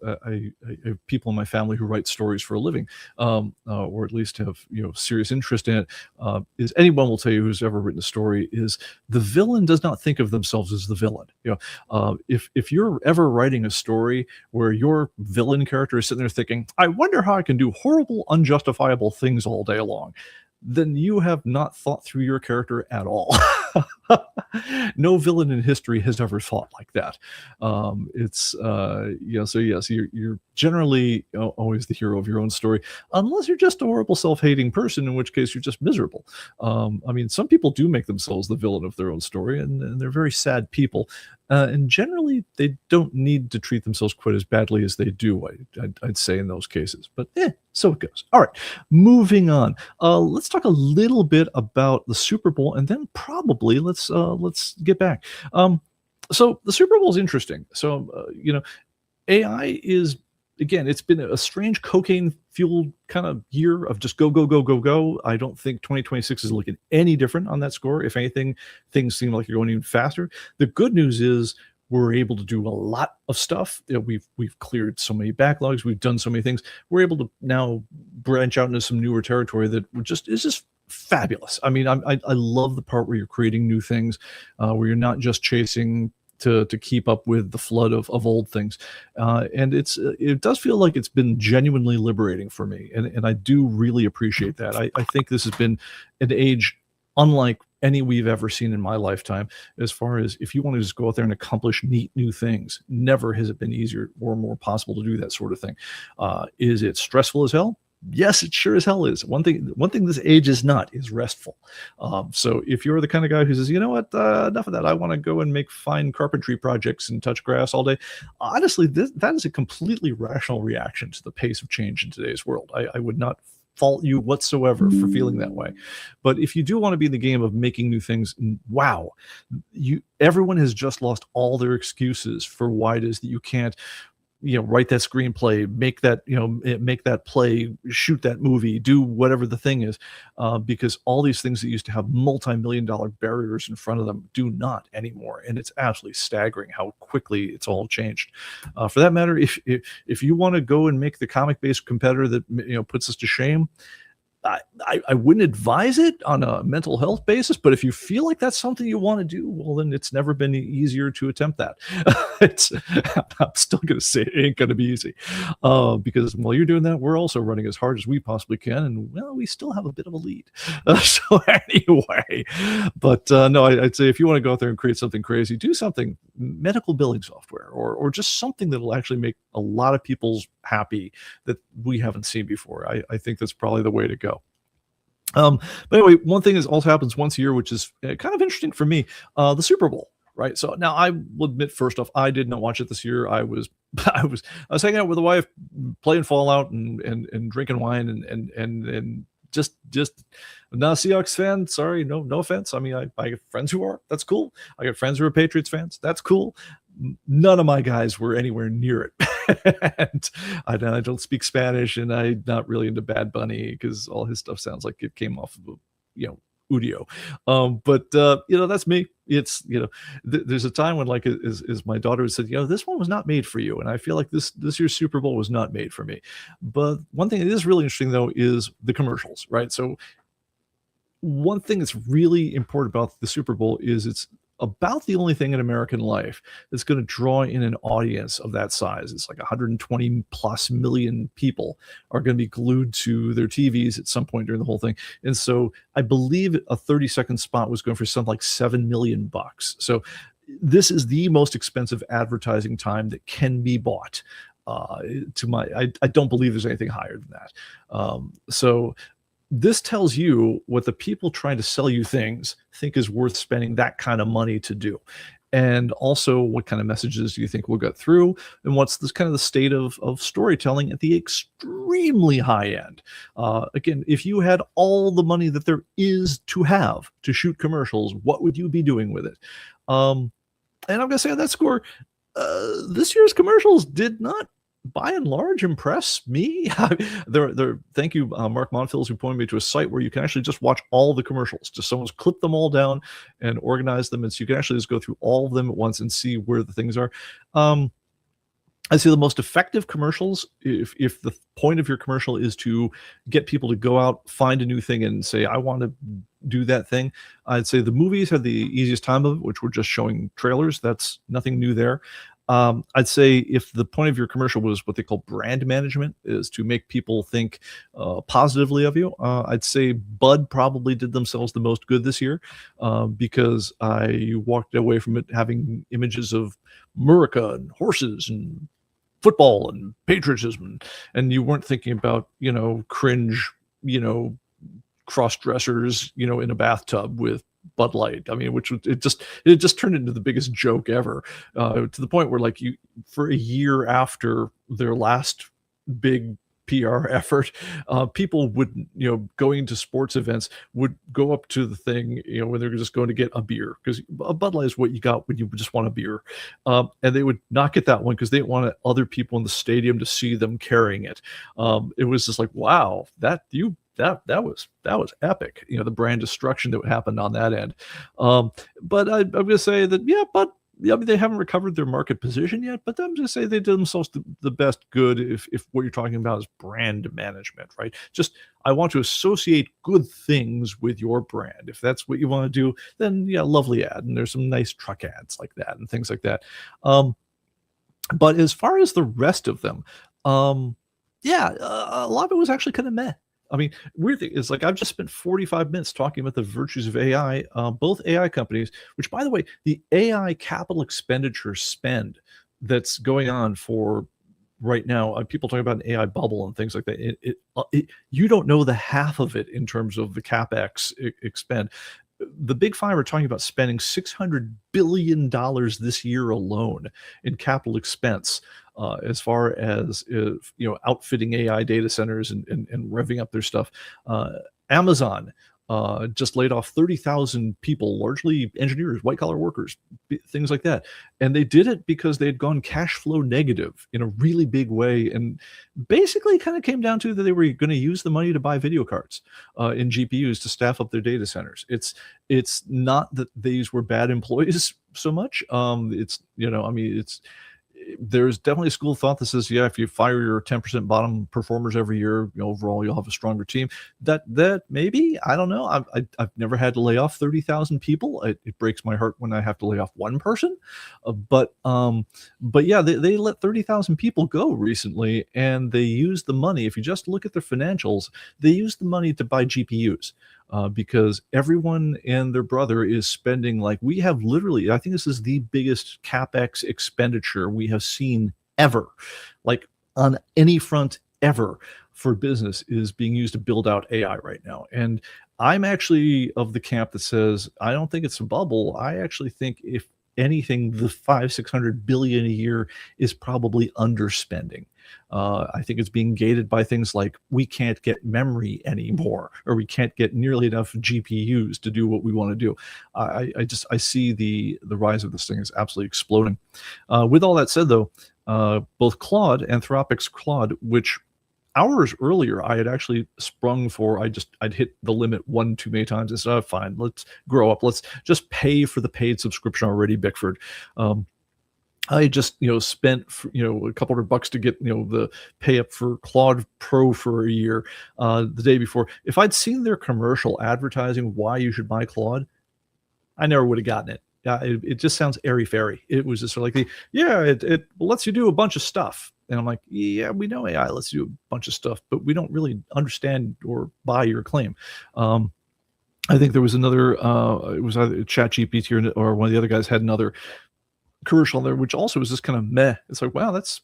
people in my family who write stories for a living, or at least have serious interest in it, is anyone will tell you who's ever written a story is the villain does not think of themselves as the villain. If you're ever writing a story where your villain character is sitting there thinking, I wonder how I can do horrible, unjustifiable things all day long, then you have not thought through your character at all. No villain in history has ever thought like that. So yes, you're generally always the hero of your own story, unless you're just a horrible self-hating person, in which case you're just miserable. I mean, some people do make themselves the villain of their own story, and they're very sad people. And generally, they don't need to treat themselves quite as badly as they do, I'd say, in those cases. But so it goes. All right, moving on. Let's talk a little bit about the Super Bowl, and then probably let's get back. So the Super Bowl is interesting. So AI is, again, it's been a strange cocaine-fueled kind of year of just go, go, go, go, go. I don't think 2026 is looking any different on that score. If anything, things seem like they're going even faster. The good news is we're able to do a lot of stuff. We've cleared so many backlogs. We've done so many things. We're able to now branch out into some newer territory that is just fabulous. I mean, I love the part where you're creating new things, where you're not just chasing to keep up with the flood of old things. And it does feel like it's been genuinely liberating for me. And I do really appreciate that. I think this has been an age unlike any we've ever seen in my lifetime, as far as if you want to just go out there and accomplish neat new things. Never has it been easier or more possible to do that sort of thing. Is it stressful as hell? Yes, it sure as hell is. One thing this age is not is restful. So if you're the kind of guy who says, you know what, enough of that, I want to go and make fine carpentry projects and touch grass all day, honestly, that is a completely rational reaction to the pace of change in today's world. I would not fault you whatsoever for feeling that way. But if you do want to be in the game of making new things, wow, everyone has just lost all their excuses for why it is that you can't write that screenplay, make that play, shoot that movie, do whatever the thing is, because all these things that used to have multi-million-dollar barriers in front of them do not anymore, and it's absolutely staggering how quickly it's all changed. For that matter, if you want to go and make the comic-based competitor that puts us to shame, I wouldn't advise it on a mental health basis, but if you feel like that's something you want to do, well, then it's never been easier to attempt that. I'm still going to say it ain't going to be easy, because while you're doing that, we're also running as hard as we possibly can, and well, we still have a bit of a lead. So anyway, but no, I'd say if you want to go out there and create something crazy, do something medical billing software, or just something that will actually make a lot of people happy that we haven't seen before. I think that's probably the way to go. But anyway, one thing that also happens once a year, which is kind of interesting for me, the Super Bowl. Right. So now I will admit, first off, I did not watch it this year. I was hanging out with the wife, playing Fallout and drinking wine and just not a Seahawks fan. Sorry, no offense. I mean, I get friends who are. That's cool. I got friends who are Patriots fans. That's cool. None of my guys were anywhere near it. And I don't speak Spanish, and I'm not really into Bad Bunny because all his stuff sounds like it came off of Udio. But that's me. It's there's a time when, like, is my daughter said, this one was not made for you, and I feel like this year's Super Bowl was not made for me. But one thing that is really interesting though is the commercials, right? So one thing that's really important about the Super Bowl is it's about the only thing in American life that's going to draw in an audience of that size. It's like 120 plus million people are going to be glued to their TVs at some point during the whole thing. And so I believe a 30-second spot was going for something like $7 million. So this is the most expensive advertising time that can be bought. I don't believe there's anything higher than that. So this tells you what the people trying to sell you things think is worth spending that kind of money to do. And also what kind of messages do you think will get through, and what's this kind of the state of storytelling at the extremely high end. Again, if you had all the money that there is to have to shoot commercials, what would you be doing with it? And I'm going to say on that score, this year's commercials did not, by and large, impress me. Thank you, Mark Monfils, who pointed me to a site where you can actually just watch all the commercials. Just someone's clipped them all down and organized them, and so you can actually just go through all of them at once and see where the things are. I see the most effective commercials, if the point of your commercial is to get people to go out, find a new thing, and say, I want to do that thing. I'd say the movies had the easiest time of it, which were just showing trailers. That's nothing new there. I'd say if the point of your commercial was what they call brand management, is to make people think positively of you, I'd say Bud probably did themselves the most good this year, because I walked away from it having images of America and horses and football and patriotism, and you weren't thinking about, cringe, cross-dressers, in a bathtub with Bud Light. I mean, it just turned into the biggest joke ever, to the point where, like, for a year after their last big PR effort, people would, going to sports events, would go up to the thing, when they're just going to get a beer, because a Bud Light is what you got when you just want a beer, and they would not get that one because they didn't want other people in the stadium to see them carrying it. It was just like, wow, that was epic, the brand destruction that happened on that end. But I'm going to say that, they haven't recovered their market position yet, but I'm just saying they did themselves the best good if what you're talking about is brand management, right? Just, I want to associate good things with your brand. If that's what you want to do, then lovely ad. And there's some nice truck ads like that and things like that. But as far as the rest of them, a lot of it was actually kind of meh. I mean, weird thing is, like, I've just spent 45 minutes talking about the virtues of AI, both AI companies, which, by the way, the AI capital expenditure spend that's going on for right now, people talking about an AI bubble and things like that. You don't know the half of it in terms of the CapEx expend. The big five are talking about spending $600 billion this year alone in capital expense, as far as outfitting AI data centers and revving up their stuff. Amazon just laid off 30,000 people, largely engineers, white-collar workers, things like that. And they did it because they had gone cash flow negative in a really big way, and basically kind of came down to that they were going to use the money to buy video cards and GPUs to staff up their data centers. It's not that these were bad employees so much. There's definitely a school of thought that says, if you fire your 10% bottom performers every year, overall you'll have a stronger team. That maybe, I don't know. I've never had to lay off 30,000 people. It breaks my heart when I have to lay off one person. But they let 30,000 people go recently, and they used the money. If you just look at their financials, they used the money to buy GPUs. Because everyone and their brother is spending, like, we have literally, I think this is the biggest CapEx expenditure we have seen ever, like on any front ever for business, is being used to build out AI right now. And I'm actually of the camp that says, I don't think it's a bubble. I actually think, if anything, the $500-600 billion a year is probably underspending. I think it's being gated by things like, we can't get memory anymore, or we can't get nearly enough GPUs to do what we want to do. I see the rise of this thing is absolutely exploding. With all that said, though, both Claude, Anthropic's Claude, which hours earlier I had actually sprung for, I'd hit the limit one too many times and said, fine, let's grow up, let's just pay for the paid subscription already, Bickford. I just spent a couple $100 to get the pay up for Claude Pro for a year the day before. If I'd seen their commercial advertising why you should buy Claude, I never would have gotten it. Yeah, it just sounds airy fairy. It was just sort of like yeah, it lets you do a bunch of stuff. And I'm like, yeah, we know AI lets you do a bunch of stuff, but we don't really understand or buy your claim. Um, I think there was another, it was either ChatGPT or one of the other guys had another commercial there, which also was just kind of meh. It's like, wow, that's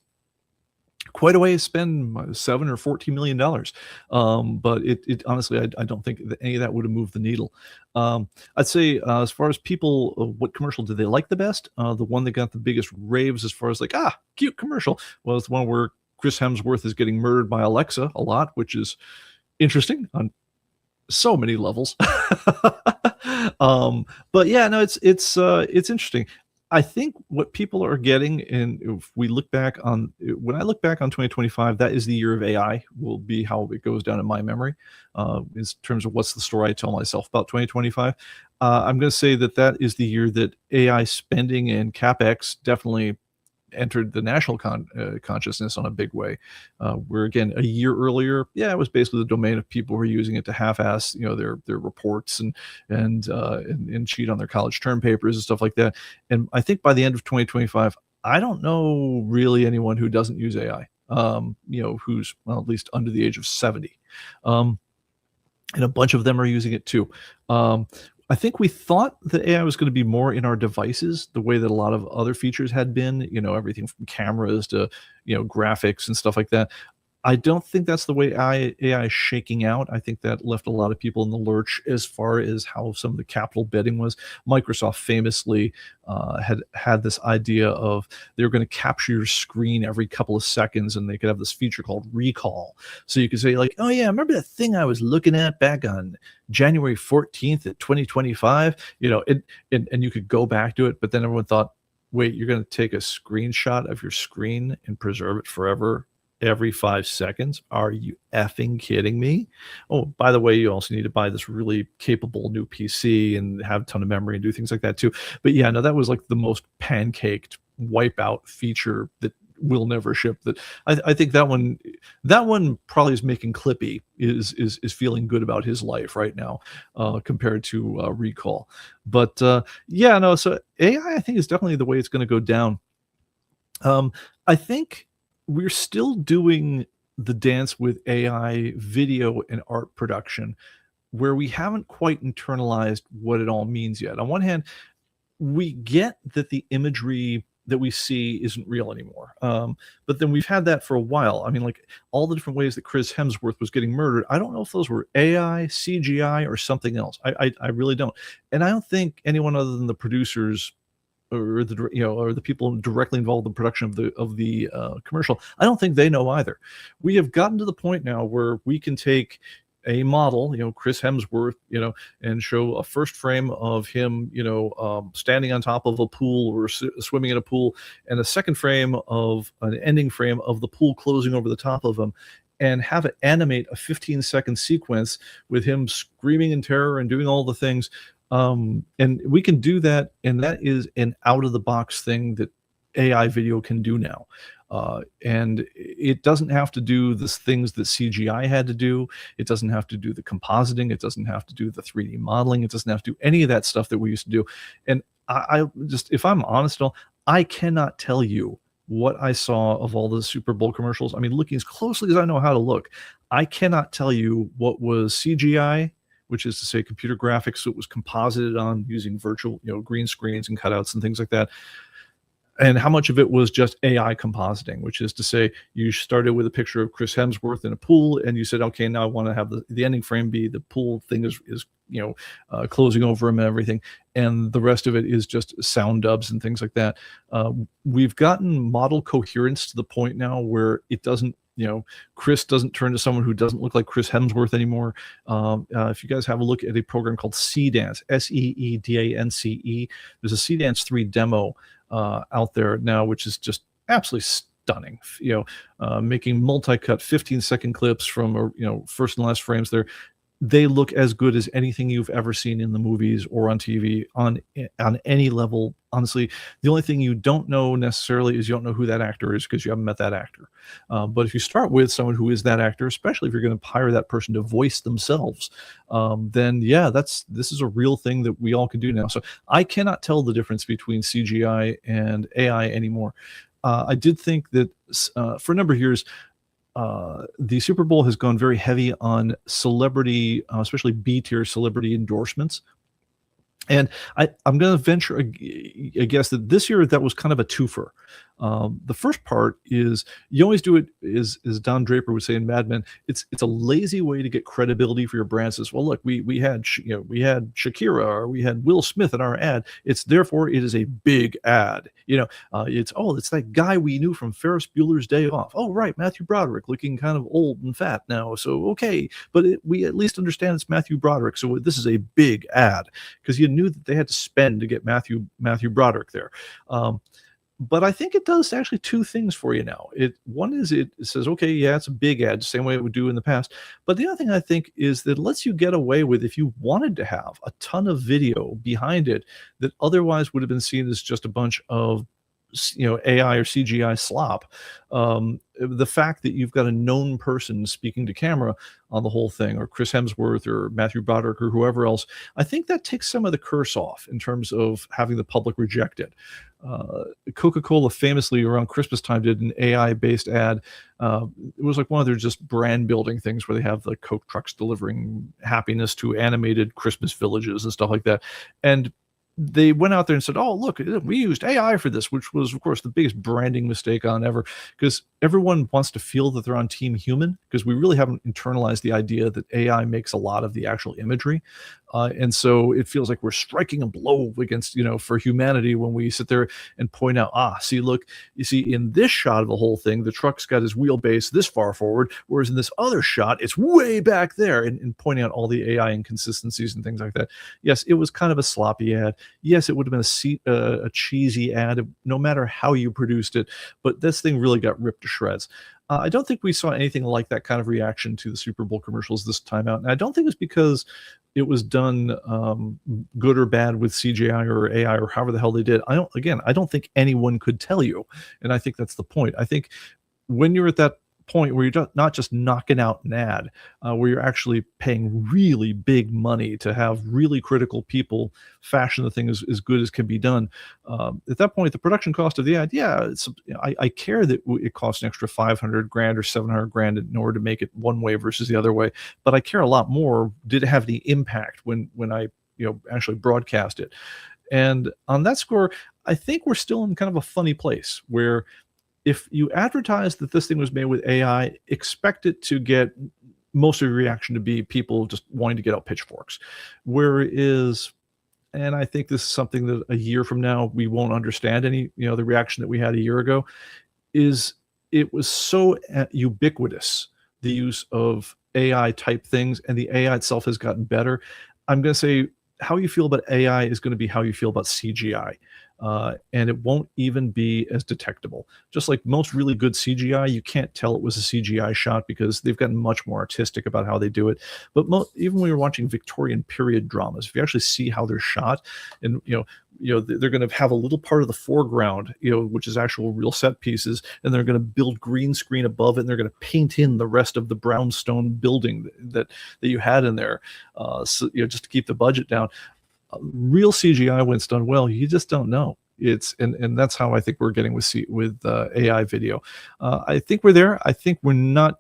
quite a way to spend 7 or $14 million. But it honestly, I don't think that any of that would have moved the needle. I'd say as far as people, what commercial did they like the best? The one that got the biggest raves as far as like, cute commercial was the one where Chris Hemsworth is getting murdered by Alexa a lot, which is interesting on so many levels. But yeah, no, it's interesting. I think what people are getting, and if we look back on when I look back on 2025, that is the year of AI. Will be how it goes down in my memory, in terms of what's the story I tell myself about 2025. I'm going to say that that is the year that AI spending and capex definitely entered the national consciousness on a big way. Where again, a year earlier, yeah, it was basically the domain of people who were using it to half-ass, their reports and cheat on their college term papers and stuff like that. And I think by the end of 2025, I don't know really anyone who doesn't use AI. Who's well, at least under the age of 70. And a bunch of them are using it too. I think we thought that AI was going to be more in our devices, the way that a lot of other features had been, everything from cameras to, graphics and stuff like that. I don't think that's the way AI is shaking out. I think that left a lot of people in the lurch as far as how some of the capital bidding was. Microsoft famously had this idea of they were going to capture your screen every couple of seconds, and they could have this feature called recall. So you could say like, oh yeah, remember that thing I was looking at back on January 14th at 2025? And you could go back to it, but then everyone thought, wait, you're going to take a screenshot of your screen and preserve it forever every 5 seconds? Are you effing kidding me? Oh, by the way, you also need to buy this really capable new PC and have a ton of memory and do things like that too. But yeah, no, that was like the most pancaked wipeout feature that will never ship. That I think that one probably is making Clippy is feeling good about his life right now, compared to Recall. But yeah, no, so AI I think is definitely the way it's going to go down. I think we're still doing the dance with AI video and art production where we haven't quite internalized what it all means yet. On one hand, we get that the imagery that we see isn't real anymore. But then we've had that for a while. I mean, like all the different ways that Chris Hemsworth was getting murdered, I don't know if those were AI, CGI, or something else. I really don't. And I don't think anyone other than the producers or the people directly involved in the production of the commercial, I don't think they know either. We have gotten to the point now where we can take a model, Chris Hemsworth, and show a first frame of him, standing on top of a pool or swimming in a pool, and a second frame of an ending frame of the pool closing over the top of him, and have it animate a 15-second sequence with him screaming in terror and doing all the things. And we can do that, and that is an out-of-the-box thing that AI video can do now. And it doesn't have to do the things that CGI had to do. It doesn't have to do the compositing. It doesn't have to do the 3D modeling. It doesn't have to do any of that stuff that we used to do. And I just, if I'm honest, I cannot tell you what I saw of all the Super Bowl commercials. I mean, looking as closely as I know how to look, I cannot tell you what was CGI, which is to say computer graphics that was composited on using virtual, green screens and cutouts and things like that, and how much of it was just AI compositing, which is to say you started with a picture of Chris Hemsworth in a pool, and you said, okay, now I want to have the ending frame be the pool thing is closing over him and everything, and the rest of it is just sound dubs and things like that. We've gotten model coherence to the point now where it doesn't, Chris doesn't turn to someone who doesn't look like Chris Hemsworth anymore. If you guys have a look at a program called Seedance, SEEDANCE, there's a Seedance 3 demo out there now, which is just absolutely stunning. Making multi-cut 15-second clips from first and last frames there. they look as good as anything you've ever seen in the movies or on TV on any level. Honestly, the only thing you don't know necessarily is you don't know who that actor is because you haven't met that actor. But if you start with someone who is that actor, especially if you're going to hire that person to voice themselves, then yeah, this is a real thing that we all can do now. So I cannot tell the difference between CGI and AI anymore. I did think that for a number of years, the Super Bowl has gone very heavy on celebrity, especially B tier celebrity endorsements. And I'm going to venture a guess that this year that was kind of a twofer. The first part is you always do it is Don Draper would say in Mad Men. It's a lazy way to get credibility for your brand. Says, well, look, we had we had Shakira or we had Will Smith in our ad. It's therefore it is a big ad. It's that guy we knew from Ferris Bueller's Day Off. Oh, right, Matthew Broderick looking kind of old and fat now. So okay, but we at least understand it's Matthew Broderick. So this is a big ad because you knew that they had to spend to get Matthew Broderick there. But I think it does actually two things for you now. One is it says, okay, yeah, it's a big ad, same way it would do in the past. But the other thing I think is that it lets you get away with, if you wanted to have a ton of video behind it that otherwise would have been seen as just a bunch of AI or CGI slop. The fact that you've got a known person speaking to camera on the whole thing, or Chris Hemsworth or Matthew Broderick or whoever else, I think that takes some of the curse off in terms of having the public reject it. Coca-Cola famously around Christmas time did an AI-based ad. It was like one of their just brand building things where they have the Coke trucks delivering happiness to animated Christmas villages and stuff like that. And they went out there and said, oh, look, we used AI for this, which was, of course, the biggest branding mistake on ever, because everyone wants to feel that they're on Team Human, because we really haven't internalized the idea that AI makes a lot of the actual imagery. And so it feels like we're striking a blow against, for humanity when we sit there and point out, see, look, you see in this shot of the whole thing, the truck's got his wheelbase this far forward, whereas in this other shot, it's way back there, and pointing out all the AI inconsistencies and things like that. Yes, it was kind of a sloppy ad. Yes, it would have been a cheesy ad, no matter how you produced it, but this thing really got ripped to shreds. I don't think we saw anything like that kind of reaction to the Super Bowl commercials this time out. And I don't think it's because it was done good or bad with CGI or AI or however the hell they did. I don't think anyone could tell you. And I think that's the point. I think when you're at that point where you're not just knocking out an ad, where you're actually paying really big money to have really critical people fashion the thing as good as can be done. At that point, the production cost of the ad, I care that it costs an extra 500 grand or 700 grand in order to make it one way versus the other way. But I care a lot more, did it have the impact when I actually broadcast it? And on that score, I think we're still in kind of a funny place where if you advertise that this thing was made with AI, expect it to get most of your reaction to be people just wanting to get out pitchforks. Whereas, and I think this is something that a year from now we won't understand the reaction that we had a year ago, is it was so ubiquitous, the use of AI type things, and the AI itself has gotten better. I'm going to say how you feel about AI is going to be how you feel about CGI. And it won't even be as detectable. Just like most really good CGI, you can't tell it was a CGI shot because they've gotten much more artistic about how they do it. But even when you're watching Victorian period dramas, if you actually see how they're shot, and they're going to have a little part of the foreground, which is actual real set pieces, and they're going to build green screen above it, and they're going to paint in the rest of the brownstone building that you had in there, just to keep the budget down. Real CGI, when it's done well, you just don't know. And that's how I think we're getting with AI video. I think we're there. I think we're not.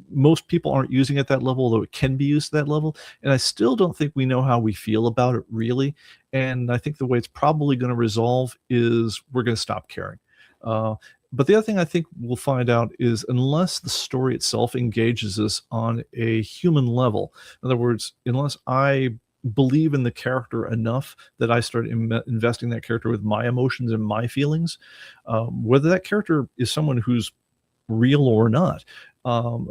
Most people aren't using it at that level, although it can be used at that level. And I still don't think we know how we feel about it really. And I think the way it's probably going to resolve is we're going to stop caring. But the other thing I think we'll find out is unless the story itself engages us on a human level, in other words, unless I believe in the character enough that I start investing that character with my emotions and my feelings, whether that character is someone who's real or not.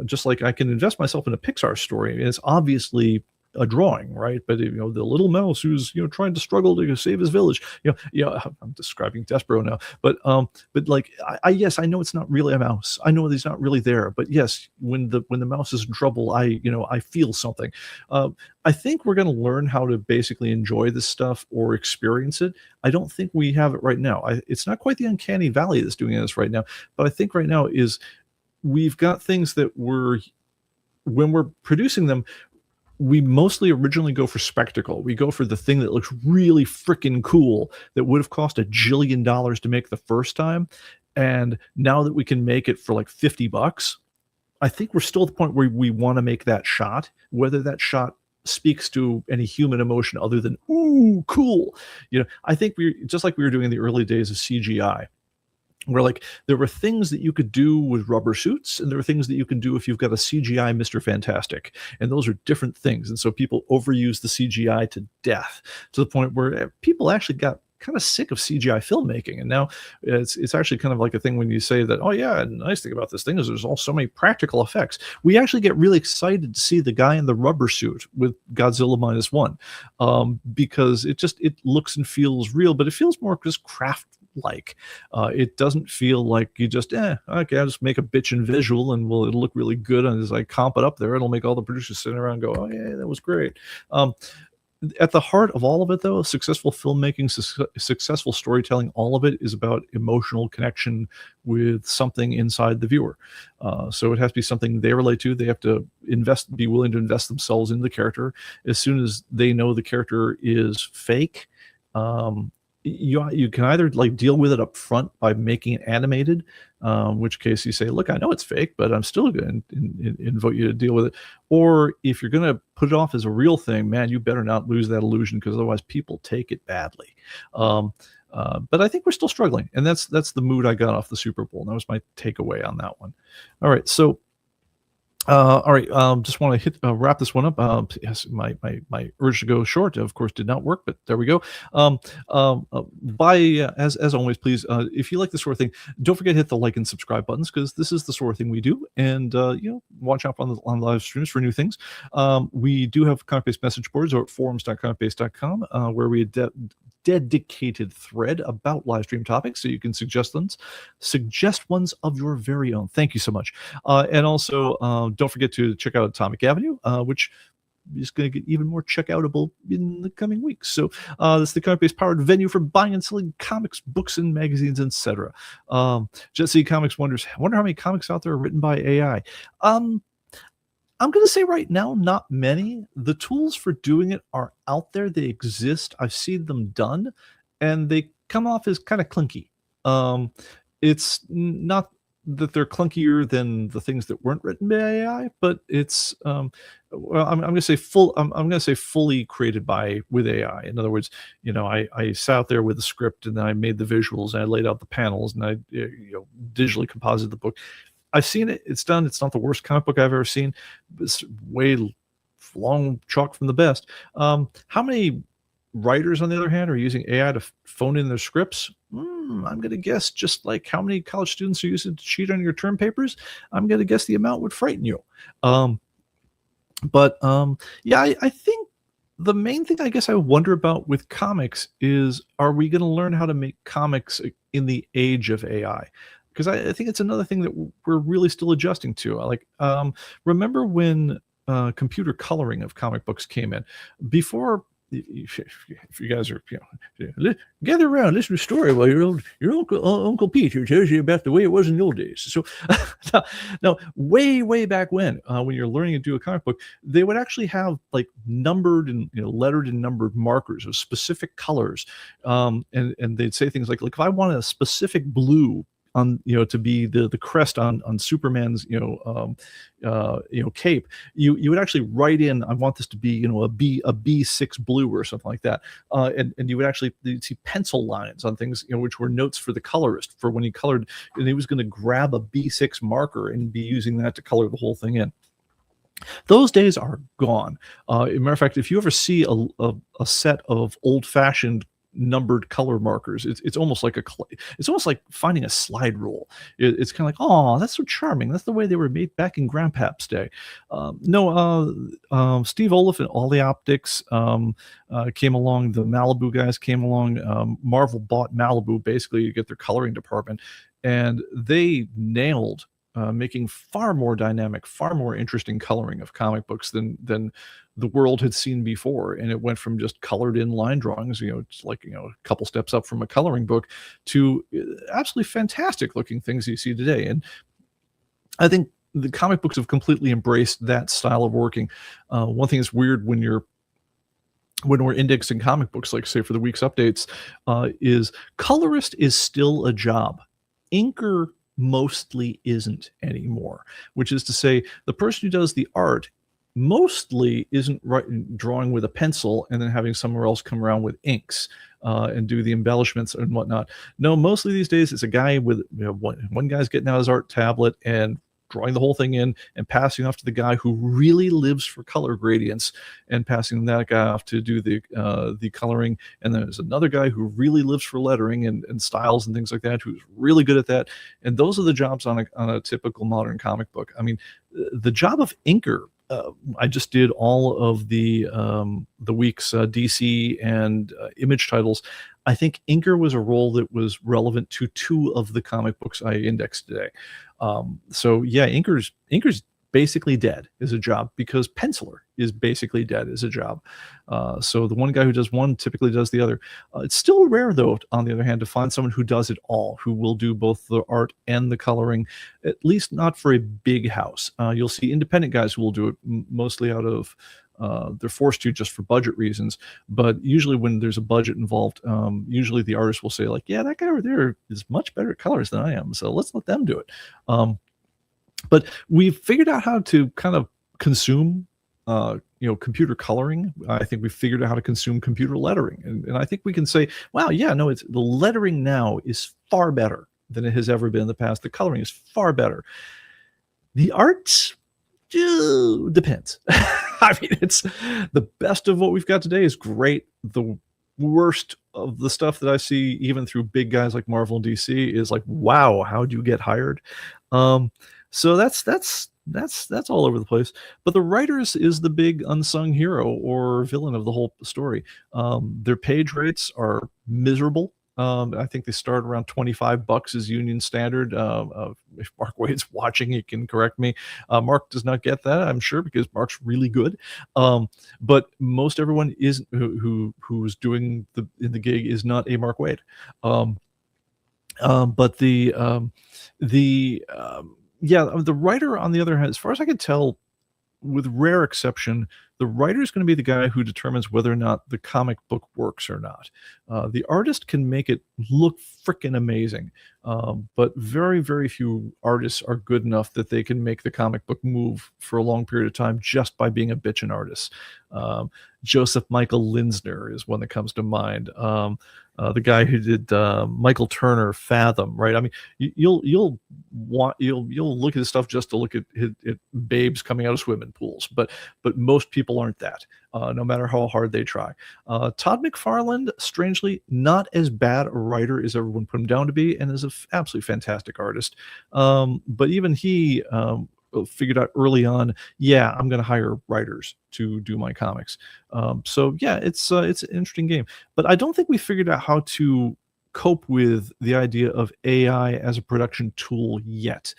Just like I can invest myself in a Pixar story, and it's obviously a drawing, right? But the little mouse who's trying to struggle to save his village. I'm describing Despero now, but like yes, I know it's not really a mouse. I know he's not really there, but yes, when the mouse is in trouble, I feel something. I think we're going to learn how to basically enjoy this stuff or experience it. I don't think we have it right now. It's not quite the uncanny valley that's doing this right now, but I think right now is we've got things that when we're producing them, we mostly originally go for spectacle. We go for the thing that looks really freaking cool that would have cost $1 jillion to make the first time. And now that we can make it for like $50, I think we're still at the point where we want to make that shot, whether that shot speaks to any human emotion other than, ooh, cool. I think just like we were doing in the early days of CGI, where like there were things that you could do with rubber suits and there are things that you can do if you've got a CGI Mr. Fantastic, and those are different things. And so people overuse the CGI to death, to the point where people actually got kind of sick of CGI filmmaking. And now it's actually kind of like a thing when you say that, oh yeah, and the nice thing about this thing is there's all so many practical effects. We actually get really excited to see the guy in the rubber suit with Godzilla -1, because it looks and feels real, but it feels more just craft like. It doesn't feel like you just okay, I'll just make a bitchin' visual and it'll look really good, and as I comp it up there, it'll make all the producers sit around and go, oh yeah, that was great. At the heart of all of it, though, successful filmmaking, successful storytelling, all of it is about emotional connection with something inside the viewer. So it has to be something they relate to. They have to be willing to invest themselves in the character. As soon as they know the character is fake, you can either like deal with it up front by making it animated, in which case you say, look, I know it's fake, but I'm still going to invite you to deal with it. Or if you're going to put it off as a real thing, man, you better not lose that illusion, because otherwise people take it badly. But I think we're still struggling, and that's the mood I got off the Super Bowl. And that was my takeaway on that one. All right, so all right, just want to wrap this one up. Yes, my urge to go short, of course, did not work, but there we go. As always, please, if you like this sort of thing, don't forget to hit the like and subscribe buttons, because this is the sort of thing we do. And watch out on live streams for new things. We do have ComicBase message boards over at forums.comicbase.com, where we dedicated thread about live stream topics, so you can suggest ones of your very own. Thank you so much. And also, don't forget to check out Atomic Avenue, which is going to get even more checkoutable in the coming weeks. So this is the ComicBase powered venue for buying and selling comics, books, and magazines, etc. Jesse Comics wonder how many comics out there are written by AI. I'm going to say right now, not many. The tools for doing it are out there. They exist. I've seen them done, and they come off as kind of clunky. It's not that they're clunkier than the things that weren't written by AI, but it's I'm going to say I'm going to say fully created with AI. In other words, I sat out there with the script, and then I made the visuals, and I laid out the panels, and I digitally composited the book. I've seen it. It's done. It's not the worst comic book I've ever seen. It's way long chalk from the best. How many writers, on the other hand, are using AI to phone in their scripts? I'm going to guess just like how many college students are using to cheat on your term papers. I'm going to guess the amount would frighten you. Yeah, I think the main thing I guess I wonder about with comics is, are we going to learn how to make comics in the age of AI? Because I think it's another thing that we're really still adjusting to. Remember when computer coloring of comic books came in? Before, if you guys are, gather around, listen to a story while your Uncle Peter tells you about the way it was in the old days. So, now, way back when you're learning to do a comic book, they would actually have like numbered and lettered and numbered markers of specific colors, and they'd say things like if I want a specific blue on to be the crest on Superman's cape, you would actually write in, I want this to be a B6 blue or something like that, and you would actually see pencil lines on things which were notes for the colorist for when he colored, and he was going to grab a B6 marker and be using that to color the whole thing in. Those days are gone. As a matter of fact, if you ever see a set of old-fashioned numbered color markers. It's almost like it's almost like finding a slide rule. It's kind of like, oh, that's so charming. That's the way they were made back in Grandpap's day. No, Steve Oliff and all the optics came along. The Malibu guys came along. Marvel bought Malibu basically to get their coloring department, and they nailed making far more dynamic, far more interesting coloring of comic books than the world had seen before. And it went from just colored in line drawings, it's like, a couple steps up from a coloring book, to absolutely fantastic looking things you see today. And I think the comic books have completely embraced that style of working. One thing that's weird when we're indexing comic books, like say for the week's updates, is colorist is still a job. Inker mostly isn't anymore, which is to say the person who does the art mostly isn't drawing with a pencil and then having somewhere else come around with inks and do the embellishments and whatnot. No, mostly these days it's a guy with one guy's getting out his art tablet and drawing the whole thing in and passing off to the guy who really lives for color gradients and passing that guy off to do the coloring. And then there's another guy who really lives for lettering and styles and things like that, who's really good at that. And those are the jobs on a typical modern comic book. I mean, the job of inker, I just did all of the week's DC and Image titles. I think inker was a role that was relevant to 2 of the comic books I indexed today. So yeah, inker's basically dead as a job, because penciler is basically dead as a job. So the one guy who does one typically does the other. It's still rare, though, on the other hand, to find someone who does it all, who will do both the art and the coloring, at least not for a big house. You'll see independent guys who will do it mostly out of they're forced to just for budget reasons. But usually when there's a budget involved, usually the artist will say, like, yeah, that guy over there is much better at colors than I am, so let's let them do it. But we've figured out how to kind of consume computer coloring. I think we've figured out how to consume computer lettering. And I think we can say, wow, yeah, no, it's the lettering now is far better than it has ever been in the past. The coloring is far better. The art depends. I mean, it's the best of what we've got today is great. The worst of the stuff that I see, even through big guys like Marvel and DC, is like, wow, how'd you get hired? So that's all over the place. But the writers is the big unsung hero or villain of the whole story. Their page rates are miserable. I think they start around $25 is union standard. If Mark Wade's watching, he can correct me. Mark does not get that, I'm sure, because Mark's really good. But most everyone is who's doing in the gig is not a Mark Wade. But the writer, on the other hand, as far as I can tell, with rare exception, the writer is going to be the guy who determines whether or not the comic book works or not. The artist can make it look freaking amazing, but very, very few artists are good enough that they can make the comic book move for a long period of time just by being a bitchin' artist. Joseph Michael Linsner is one that comes to mind. The guy who did Michael Turner Fathom, right? I mean, you'll look at his stuff just to look at babes coming out of swimming pools, but most people aren't that, no matter how hard they try. Todd McFarlane, strangely, not as bad a writer as everyone put him down to be, and is an absolutely fantastic artist. But even he figured out early on, yeah, I'm going to hire writers to do my comics. So yeah, it's an interesting game, but I don't think we figured out how to cope with the idea of AI as a production tool yet.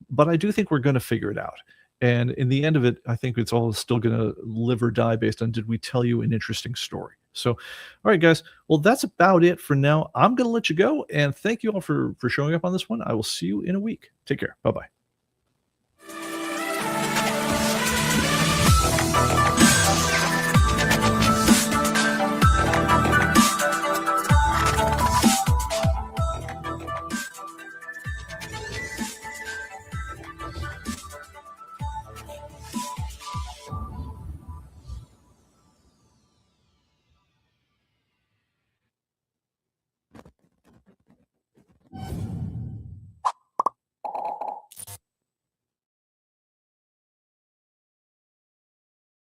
But I do think we're going to figure it out. And in the end of it, I think it's all still going to live or die based on, did we tell you an interesting story? So, all right, guys. Well, that's about it for now. I'm going to let you go, and thank you all for showing up on this one. I will see you in a week. Take care. Bye-bye.